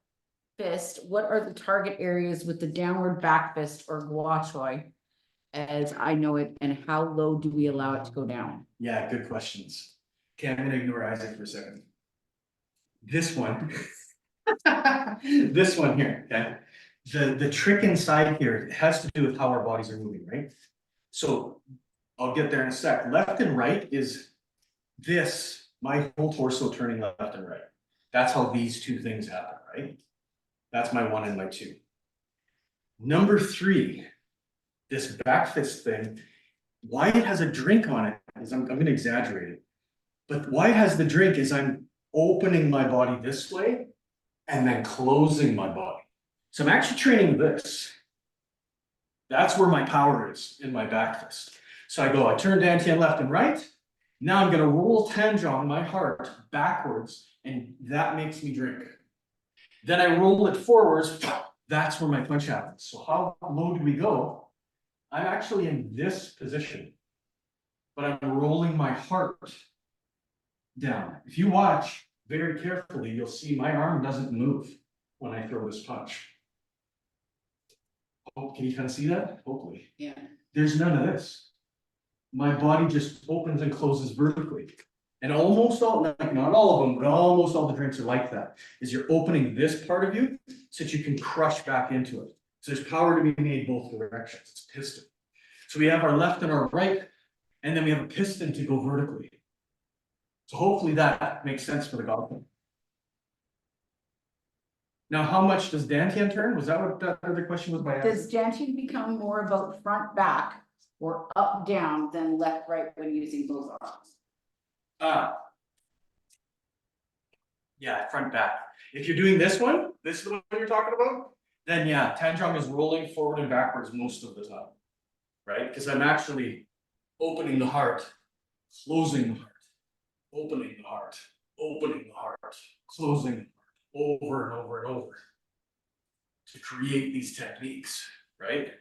fist, what are the target areas with the downward back fist or gua choi, as I know it, and how low do we allow it to go down? Yeah, good questions. Okay, I'm gonna ignore Isaac for a second. This one, this one here, okay? The trick inside here has to do with how our bodies are moving, right? So I'll get there in a sec. Left and right is this, my whole torso turning left and right. That's how these two things happen, right? That's my 1 and my 2. Number 3, this back fist thing, why it has a drink on it is I'm gonna exaggerate it. But why it has the drink is I'm opening my body this way and then closing my body. So I'm actually training this. That's where my power is in my back fist. So I turn Dantian left and right. Now I'm gonna roll tangent on my heart backwards, and that makes me drink. Then I roll it forwards, that's where my punch happens. So how low do we go? I'm actually in this position, but I'm rolling my heart down. If you watch very carefully, you'll see my arm doesn't move when I throw this punch. Oh, can you kind of see that? Hopefully. Yeah. There's none of this. My body just opens and closes vertically. And almost all, like not all of them, but almost all the drinks are like that. Is you're opening this part of you so that you can crush back into it. So there's power to be made both directions. It's a piston. So we have our left and our right, and then we have a piston to go vertically. So hopefully that makes sense for the golfer. Now, how much does Dantian turn? Was that what that other question was by? Does Dantian become more about front back or up down than left right when using both arms? Yeah, front back. If you're doing this one, this is the one you're talking about, then yeah, Tanjong is rolling forward and backwards most of the time. Right? Because I'm actually opening the heart, closing the heart, opening the heart, opening the heart, closing the heart, over and over and over to create these techniques, right?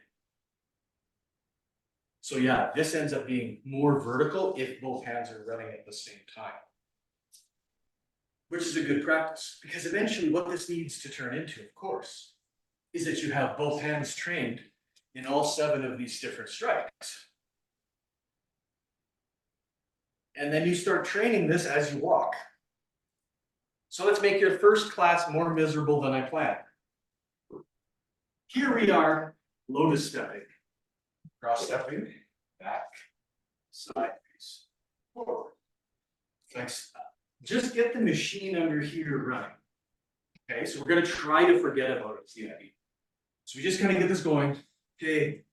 So yeah, this ends up being more vertical if both hands are running at the same time. Which is a good practice, because eventually what this needs to turn into, of course, is that you have both hands trained in all 7 of these different strikes. And then you start training this as you walk. So let's make your first class more miserable than I planned. Here we are, lotus stepping, cross stepping, back, sideways, forward. Thanks. Just get the machine under here running. Okay, so we're gonna try to forget about it, see that? So we just kind of get this going. Okay,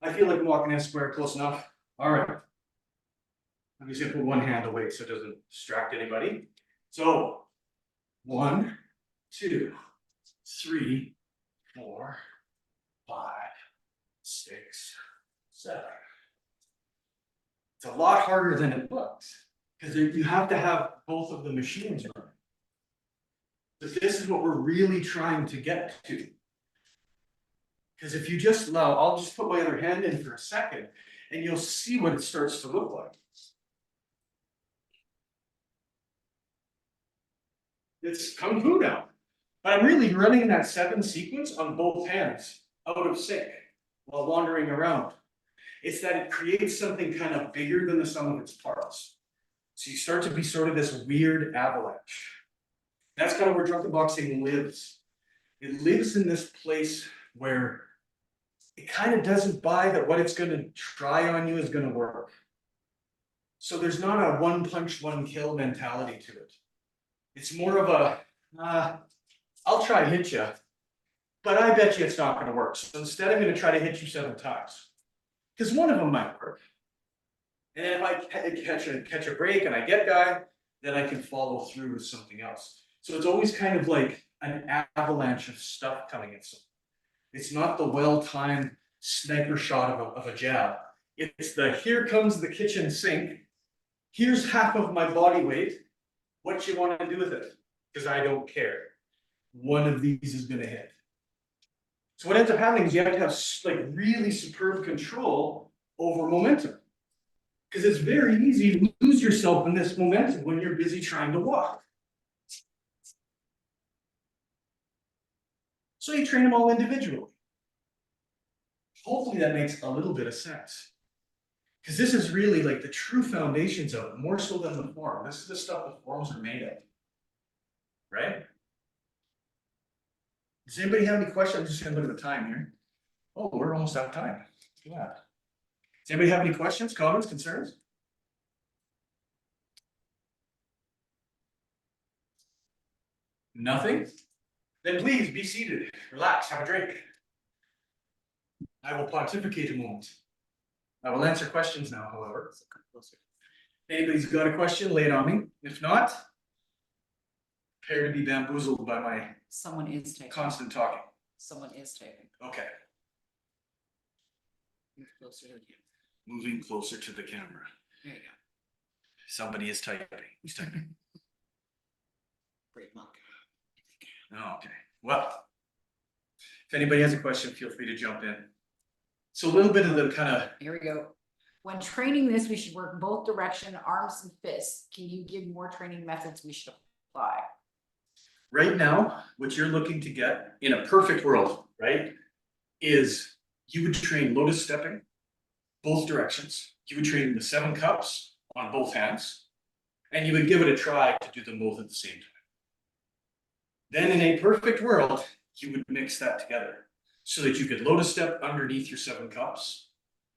I feel like I'm walking in a square, close enough. All right. I'm just gonna put one hand away so it doesn't distract anybody. So 1, 2, 3, 4, 5, 6, 7. It's a lot harder than it looks because you have to have both of the machines running. But this is what we're really trying to get to. Because if you just allow, I'll just put my other hand in for a second and you'll see what it starts to look like. It's Kung Fu now. But I'm really running that 7 sequence on both hands, out of sync, while wandering around. It's that it creates something kind of bigger than the sum of its parts. So you start to be sort of this weird avalanche. That's kind of where drunken boxing lives. It lives in this place where it kind of doesn't buy that what it's going to try on you is going to work. So there's not a one punch, one kill mentality to it. It's more of a, I'll try to hit you, but I bet you it's not going to work. So instead, I'm going to try to hit you 7 times. Because one of them might work. And if I catch a break and I get guy, then I can follow through with something else. So it's always kind of like an avalanche of stuff coming in. It's not the well-timed sniper shot of a jab. It's the here comes the kitchen sink. Here's half of my body weight. What you want to do with it? Because I don't care. One of these is going to hit. So what ends up happening is you have to have like really superb control over momentum. Because it's very easy to lose yourself in this momentum when you're busy trying to walk. So you train them all individually. Hopefully that makes a little bit of sense. Because this is really like the true foundations of it, more so than the form. This is the stuff the forms are made of. Right? Does anybody have any questions? I'm just going to look at the time here. Oh, we're almost out of time. Look at that. Does anybody have any questions, comments, concerns? Nothing? Then please be seated, relax, have a drink. I will pontificate a moment. I will answer questions now, however. Anybody's got a question, lay it on me. If not, prepare to be bamboozled by my Someone is typing. constant talking. Someone is typing. Okay. Move closer to you. Moving closer to the camera. There you go. Somebody is typing. Who's typing? Great luck. Oh, okay. Well, if anybody has a question, feel free to jump in. So a little bit of the kind of, Here we go. When training this, we should work both direction, arms and fists. Can you give more training methods we should apply? right now, what you're looking to get in a perfect world, right, is you would train lotus stepping both directions. You would train the 7 cups on both hands, and you would give it a try to do them both at the same time. Then in a perfect world, you would mix that together so that you could lotus step underneath your 7 cups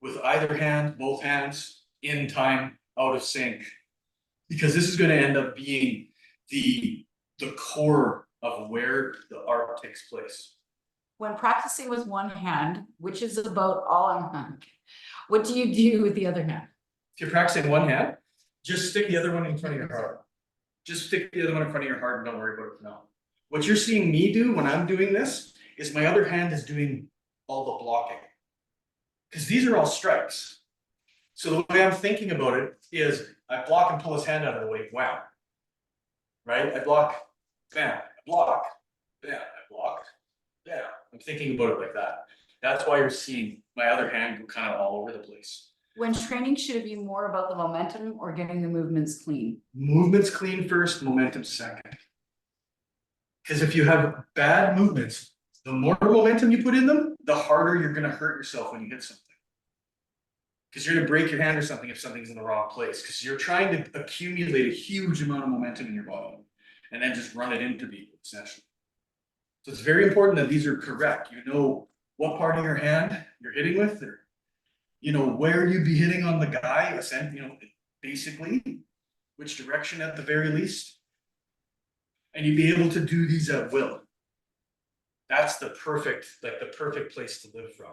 with either hand, both hands, in time, out of sync. Because this is going to end up being the core of where the art takes place. When practicing with one hand, which is about all in hand, what do you do with the other hand? If you're practicing one hand, just stick the other one in front of your heart. Just stick the other one in front of your heart and don't worry about it for now. What you're seeing me do when I'm doing this is my other hand is doing all the blocking. Because these are all strikes. So the way I'm thinking about it is I block and pull his hand out of the way, wham. Right? I block, bam, I block, bam, I block, bam. I'm thinking about it like that. That's why you're seeing my other hand go kind of all over the place. When training, should it be more about the momentum or getting the movements clean? Movements clean first, momentum second. Because if you have bad movements, the more momentum you put in them, the harder you're going to hurt yourself when you hit something. Because you're going to break your hand or something if something's in the wrong place. Because you're trying to accumulate a huge amount of momentum in your body and then just run it into people, essentially. So it's very important that these are correct. You know what part of your hand you're hitting with, or you know where you'd be hitting on the guy, you know, basically, which direction at the very least. And you'd be able to do these at will. That's the perfect place to live from.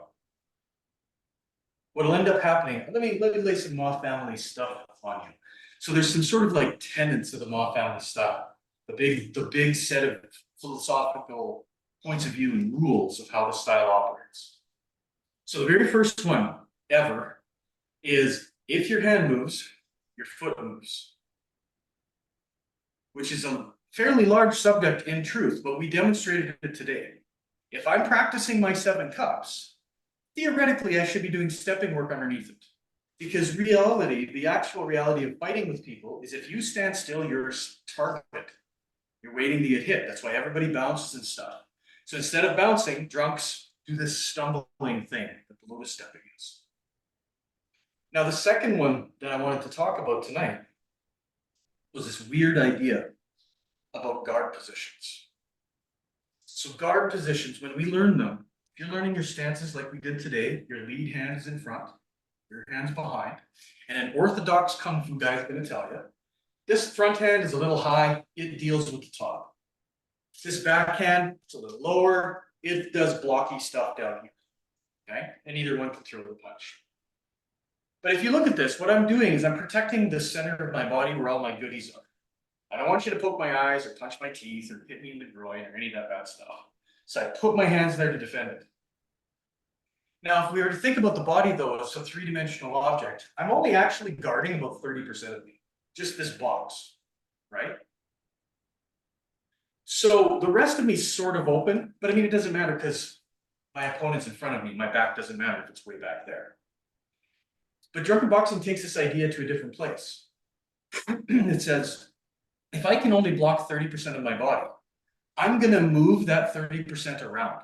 What'll end up happening, let me lay some Ma family stuff on you. So there's some sort of like tenets of the Ma family stuff. The big set of philosophical points of view and rules of how the style operates. So the very first one ever is if your hand moves, your foot moves. Which is a fairly large subject in truth, but we demonstrated it today. If I'm practicing my 7 cups, theoretically I should be doing stepping work underneath it. Because reality, the actual reality of fighting with people is if you stand still, you're target. You're waiting to get hit. That's why everybody bounces and stuff. So instead of bouncing, drunks do this stumbling thing that the Lotus stepping is. Now the second one that I wanted to talk about tonight was this weird idea about guard positions. So guard positions, when we learn them, if you're learning your stances like we did today, your lead hand is in front, your hand's behind, and an orthodox Kung Fu guy is going to tell you, this front hand is a little high, it deals with the top. This back hand, it's a little lower, it does blocky stuff down here, okay? And either one can throw the punch. But if you look at this, what I'm doing is I'm protecting the center of my body where all my goodies are. I don't want you to poke my eyes or punch my teeth or hit me in the groin or any of that bad stuff. So I put my hands there to defend it. Now, if we were to think about the body though as a 3-dimensional object, I'm only actually guarding about 30% of me, just this box, right? So the rest of me is sort of open, but I mean, it doesn't matter because my opponent's in front of me. My back doesn't matter if it's way back there. But drunken boxing takes this idea to a different place. It says, if I can only block 30% of my body, I'm going to move that 30% around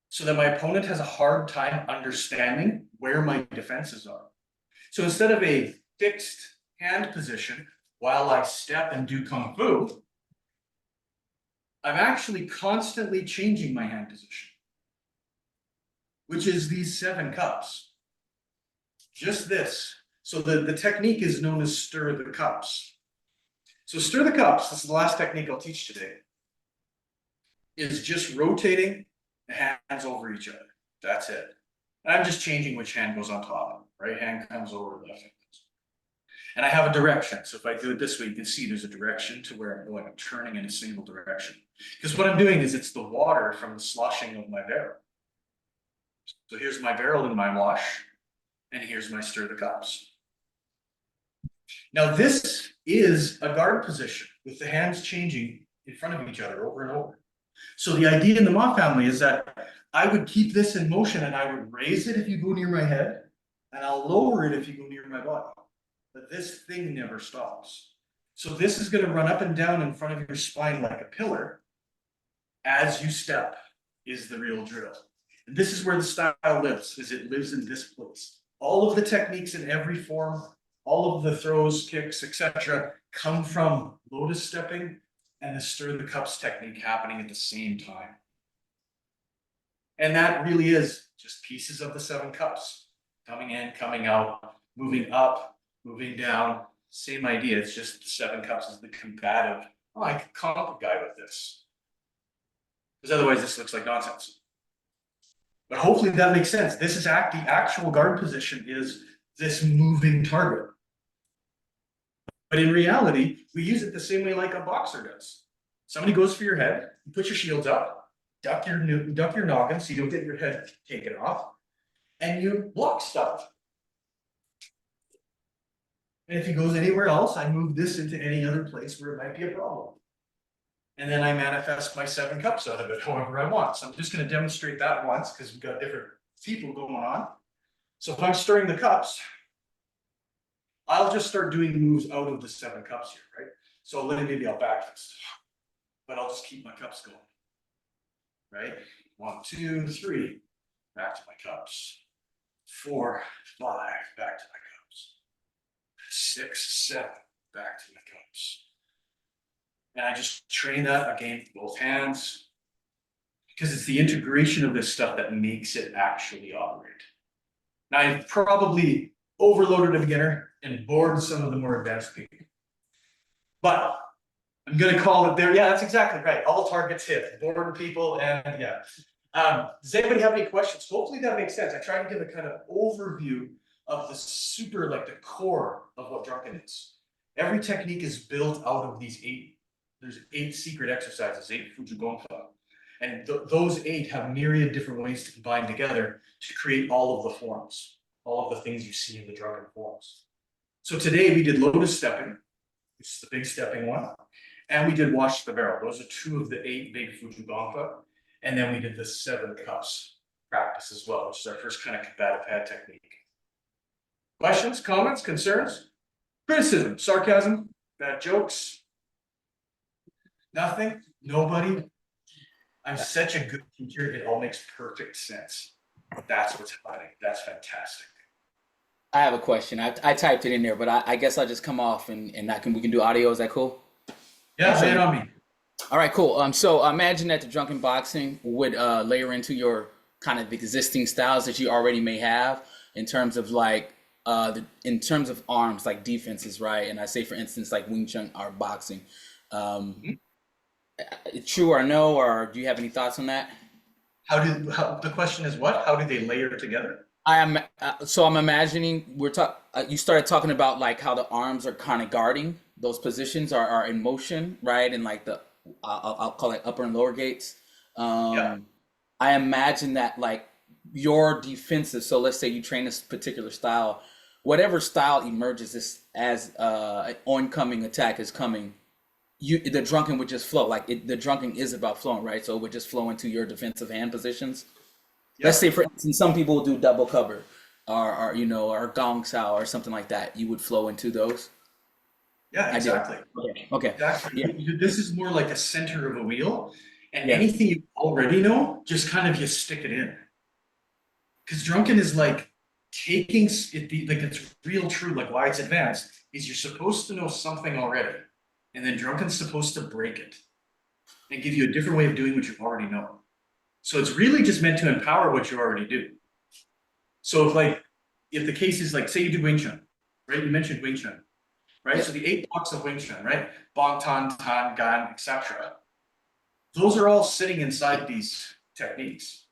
so that my opponent has a hard time understanding where my defenses are. So instead of a fixed hand position while I step and do Kung Fu, I'm actually constantly changing my hand position, which is these 7 cups. Just this. So the technique is known as stir the cups. So stir the cups, this is the last technique I'll teach today, is just rotating the hands over each other. That's it. And I'm just changing which hand goes on top. Right hand comes over, left hand comes over. And I have a direction. So if I do it this way, you can see there's a direction to where I'm going. I'm turning in a single direction. Because what I'm doing is it's the water from the sloshing of my barrel. So here's my barrel in my wash, and here's my stir the cups. Now this is a guard position with the hands changing in front of each other over and over. So the idea in the Ma family is that I would keep this in motion and I would raise it if you go near my head, and I'll lower it if you go near my body. But this thing never stops. So this is gonna run up and down in front of your spine like a pillar as you step is the real drill. And this is where the style lives, is it lives in this place. All of the techniques in every form, all of the throws, kicks, etc., come from lotus stepping and the stir the cups technique happening at the same time. And that really is just pieces of the 7 cups, coming in, coming out, moving up, moving down. Same idea, it's just the 7 cups is the combative. Oh, I could comp a guy with this. Because otherwise this looks like nonsense. But hopefully that makes sense. This is the actual guard position is this moving target. But in reality, we use it the same way like a boxer does. Somebody goes for your head, you put your shields up, duck your noggin so you don't get your head taken off, and you block stuff. And if he goes anywhere else, I move this into any other place where it might be a problem. And then I manifest my 7 cups out of it however I want. So I'm just going to demonstrate that once because we've got different people going on. So if I'm stirring the cups, I'll just start doing moves out of the 7 cups here, right? So maybe I'll back fist, but I'll just keep my cups going, right? 1, 2, 3, back to my cups. 4, 5, back to my cups. 6, 7, back to my cups. And I just train that again, both hands, because it's the integration of this stuff that makes it actually operate. Now, I've probably overloaded a beginner and bored some of the more advanced people. But I'm going to call it there. Yeah, that's exactly right. All targets hit, bored people, and yeah. Does anybody have any questions? Hopefully that makes sense. I tried to give a kind of overview of the super, like the core of what Drunken is. Every technique is built out of these 8. There's 8 secret exercises, 8 Fu Zhu Gong Fa. And those 8 have myriad different ways to combine together to create all of the forms, all of the things you see in the Drunken forms. So today we did Lotus stepping, which is the big stepping one, and we did Wash the Barrel. Those are 2 of the 8 big Fu Zhu Gong Fa. And then we did the 7 cups practice as well, which is our first kind of combative head technique. Questions, comments, concerns, criticism, sarcasm, bad jokes? Nothing? Nobody? I'm such a good teacher, it all makes perfect sense. That's what's happening. That's fantastic. I have a question. I typed it in there, but I guess I'll just come off and we can do audio. Is that cool? Yeah, lay it on me. All right, cool. So imagine that the drunken boxing would layer into your kind of existing styles that you already may have in terms of like in terms of arms, like defenses, right? And I say, for instance, like Wing Chun or boxing. True or no, or do you have any thoughts on that? The question is what? How do they layer together? I am so I'm imagining you started talking about like how the arms are kind of guarding those positions are in motion, right? And like the I'll call it upper and lower gates. Yeah. I imagine that like your defensive. So let's say you train this particular style, whatever style emerges as an oncoming attack is coming. The drunken would just flow the drunken is about flowing, right? So it would just flow into your defensive hand positions. Yeah. Let's say, for instance, some people will do double cover or gong sao or something like that. You would flow into those. Yeah, exactly. Okay. Exactly. Yeah. This is more like a center of a wheel, and Yeah. anything you already know, just kind of you stick it in. Because Drunken is like taking it, like it's real true, like why it's advanced, is you're supposed to know something already. And then Drunken's supposed to break it and give you a different way of doing what you already know. So it's really just meant to empower what you already do. So if the case is like, say you do Wing Chun, right? You mentioned Wing Chun, right? Yeah. So the 8 blocks of Wing Chun, right? Bong, Tan, Tan, Gan, etc. Those are all sitting inside these techniques.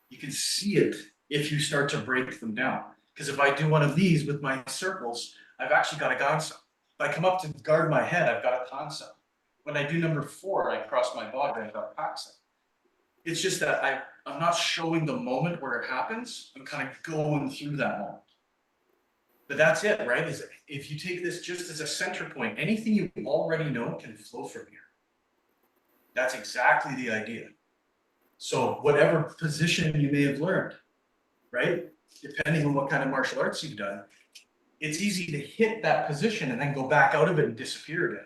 You can see it if you start to break them down. Because if I do one of these with my circles, I've actually got a Gansa. If I come up to guard my head, I've got a Tansa. When I do number 4, I cross my body, I've got a Paksa. It's just that I'm not showing the moment where it happens. I'm kind of going through that moment. But that's it, right? Is if you take this just as a center point, anything you already know can flow from here. That's exactly the idea. So whatever position you may have learned, right? Depending on what kind of martial arts you've done, it's easy to hit that position and then go back out of it and disappear again.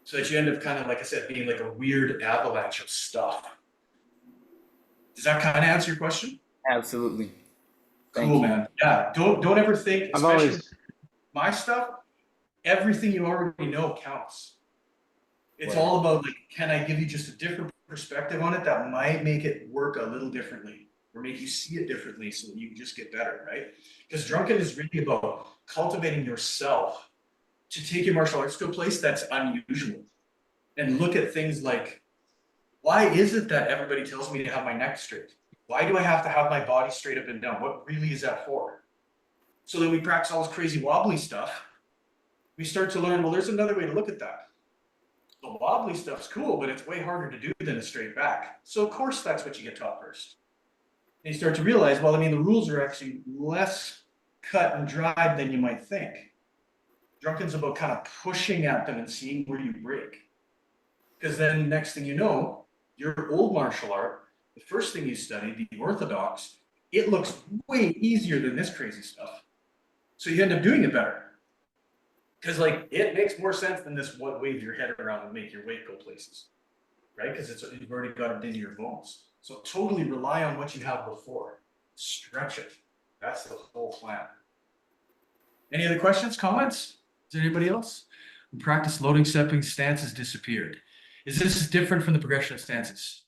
So that you end up kind of, like I said, being like a weird avalanche of stuff. Does that kind of answer your question? Absolutely. Thank Cool, you. man. Yeah, don't ever think, I've especially always, my stuff, everything you already know counts. It's Right. all about like, can I give you just a different perspective on it that might make it work a little differently or make you see it differently so that you can just get better, right? Because Drunken is really about cultivating yourself to take your martial arts to a place that's unusual and look at things like, why is it that everybody tells me to have my neck straight? Why do I have to have my body straight up and down? What really is that for? So then we practice all this crazy wobbly stuff. We start to learn, well, there's another way to look at that. The wobbly stuff's cool, but it's way harder to do than a straight back. So of course that's what you get taught first. And you start to realize, well, I mean, the rules are actually less cut and dried than you might think. Drunken's about kind of pushing at them and seeing where you break. Because then next thing you know, your old martial art, the first thing you study, the orthodox, it looks way easier than this crazy stuff. So you end up doing it better. Because like it makes more sense than this what wave your head around and make your weight go places, right? Because you've already got it into your bones. So totally rely on what you have before. Stretch it. That's the whole plan. Any other questions, comments? Is there anybody else? Practice loading, stepping, stances disappeared. Is this different from the progression of stances?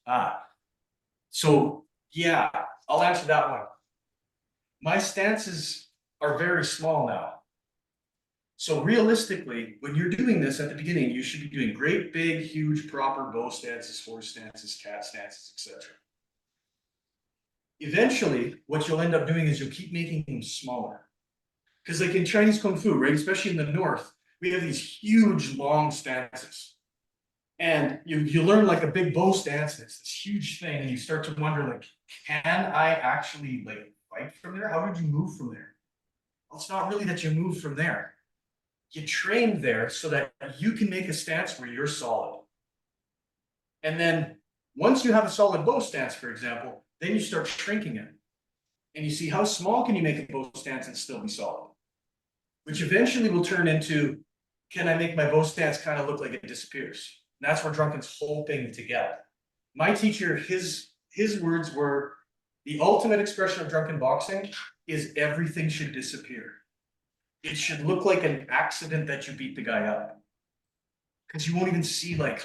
So yeah, I'll answer that one. My stances are very small now. So realistically, when you're doing this at the beginning, you should be doing great, big, huge, proper bow stances, horse stances, cat stances, etc. Eventually, what you'll end up doing is you'll keep making them smaller. Because like in Chinese Kung Fu, right, especially in the North, we have these huge, long stances. And you learn like a big bow stance, and it's this huge thing, and you start to wonder, like, can I actually like fight from there? How did you move from there? Well, it's not really that you move from there. You train there so that you can make a stance where you're solid. And then once you have a solid bow stance, for example, then you start shrinking it. And you see how small can you make a bow stance and still be solid? Which eventually will turn into, can I make my bow stance kind of look like it disappears? And that's where Drunken's hoping to get. My teacher, his words were, the ultimate expression of Drunken boxing is everything should disappear. It should look like an accident that you beat the guy up. Because you won't even see like,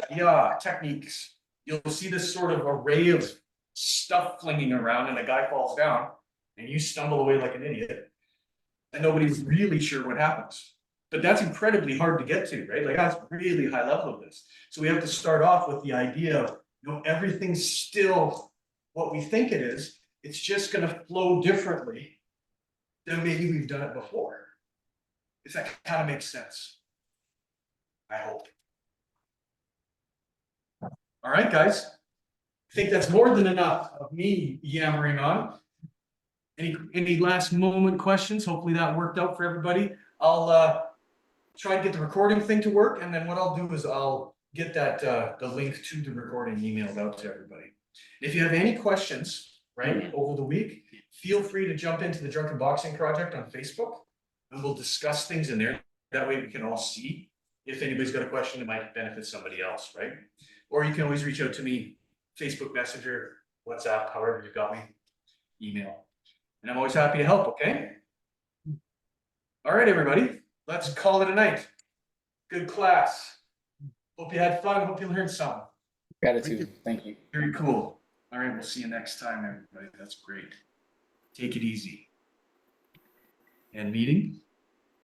techniques. You'll see this sort of array of stuff flinging around and a guy falls down and you stumble away like an idiot. And nobody's really sure what happens. But that's incredibly hard to get to, right? Like that's really high level of this. So we have to start off with the idea of, everything's still what we think it is. It's just going to flow differently than maybe we've done it before. If that kind of makes sense. I hope. All right, guys. I think that's more than enough of me yammering on. Any last moment questions? Hopefully that worked out for everybody. I'll try and get the recording thing to work, and then what I'll do is I'll get that the link to the recording emailed out to everybody. If you have any questions, right, over the week, feel free to jump into the Drunken Boxing Project on Facebook, and we'll discuss things in there. That way we can all see if anybody's got a question that might benefit somebody else, right? Or you can always reach out to me, Facebook Messenger, WhatsApp, however you got me, email. And I'm always happy to help, okay? All right, everybody, let's call it a night. Good class. Hope you had fun. Hope you learned something. Gratitude. Thank you. Very cool. All right, we'll see you next time, everybody. That's great. Take it easy. And meeting.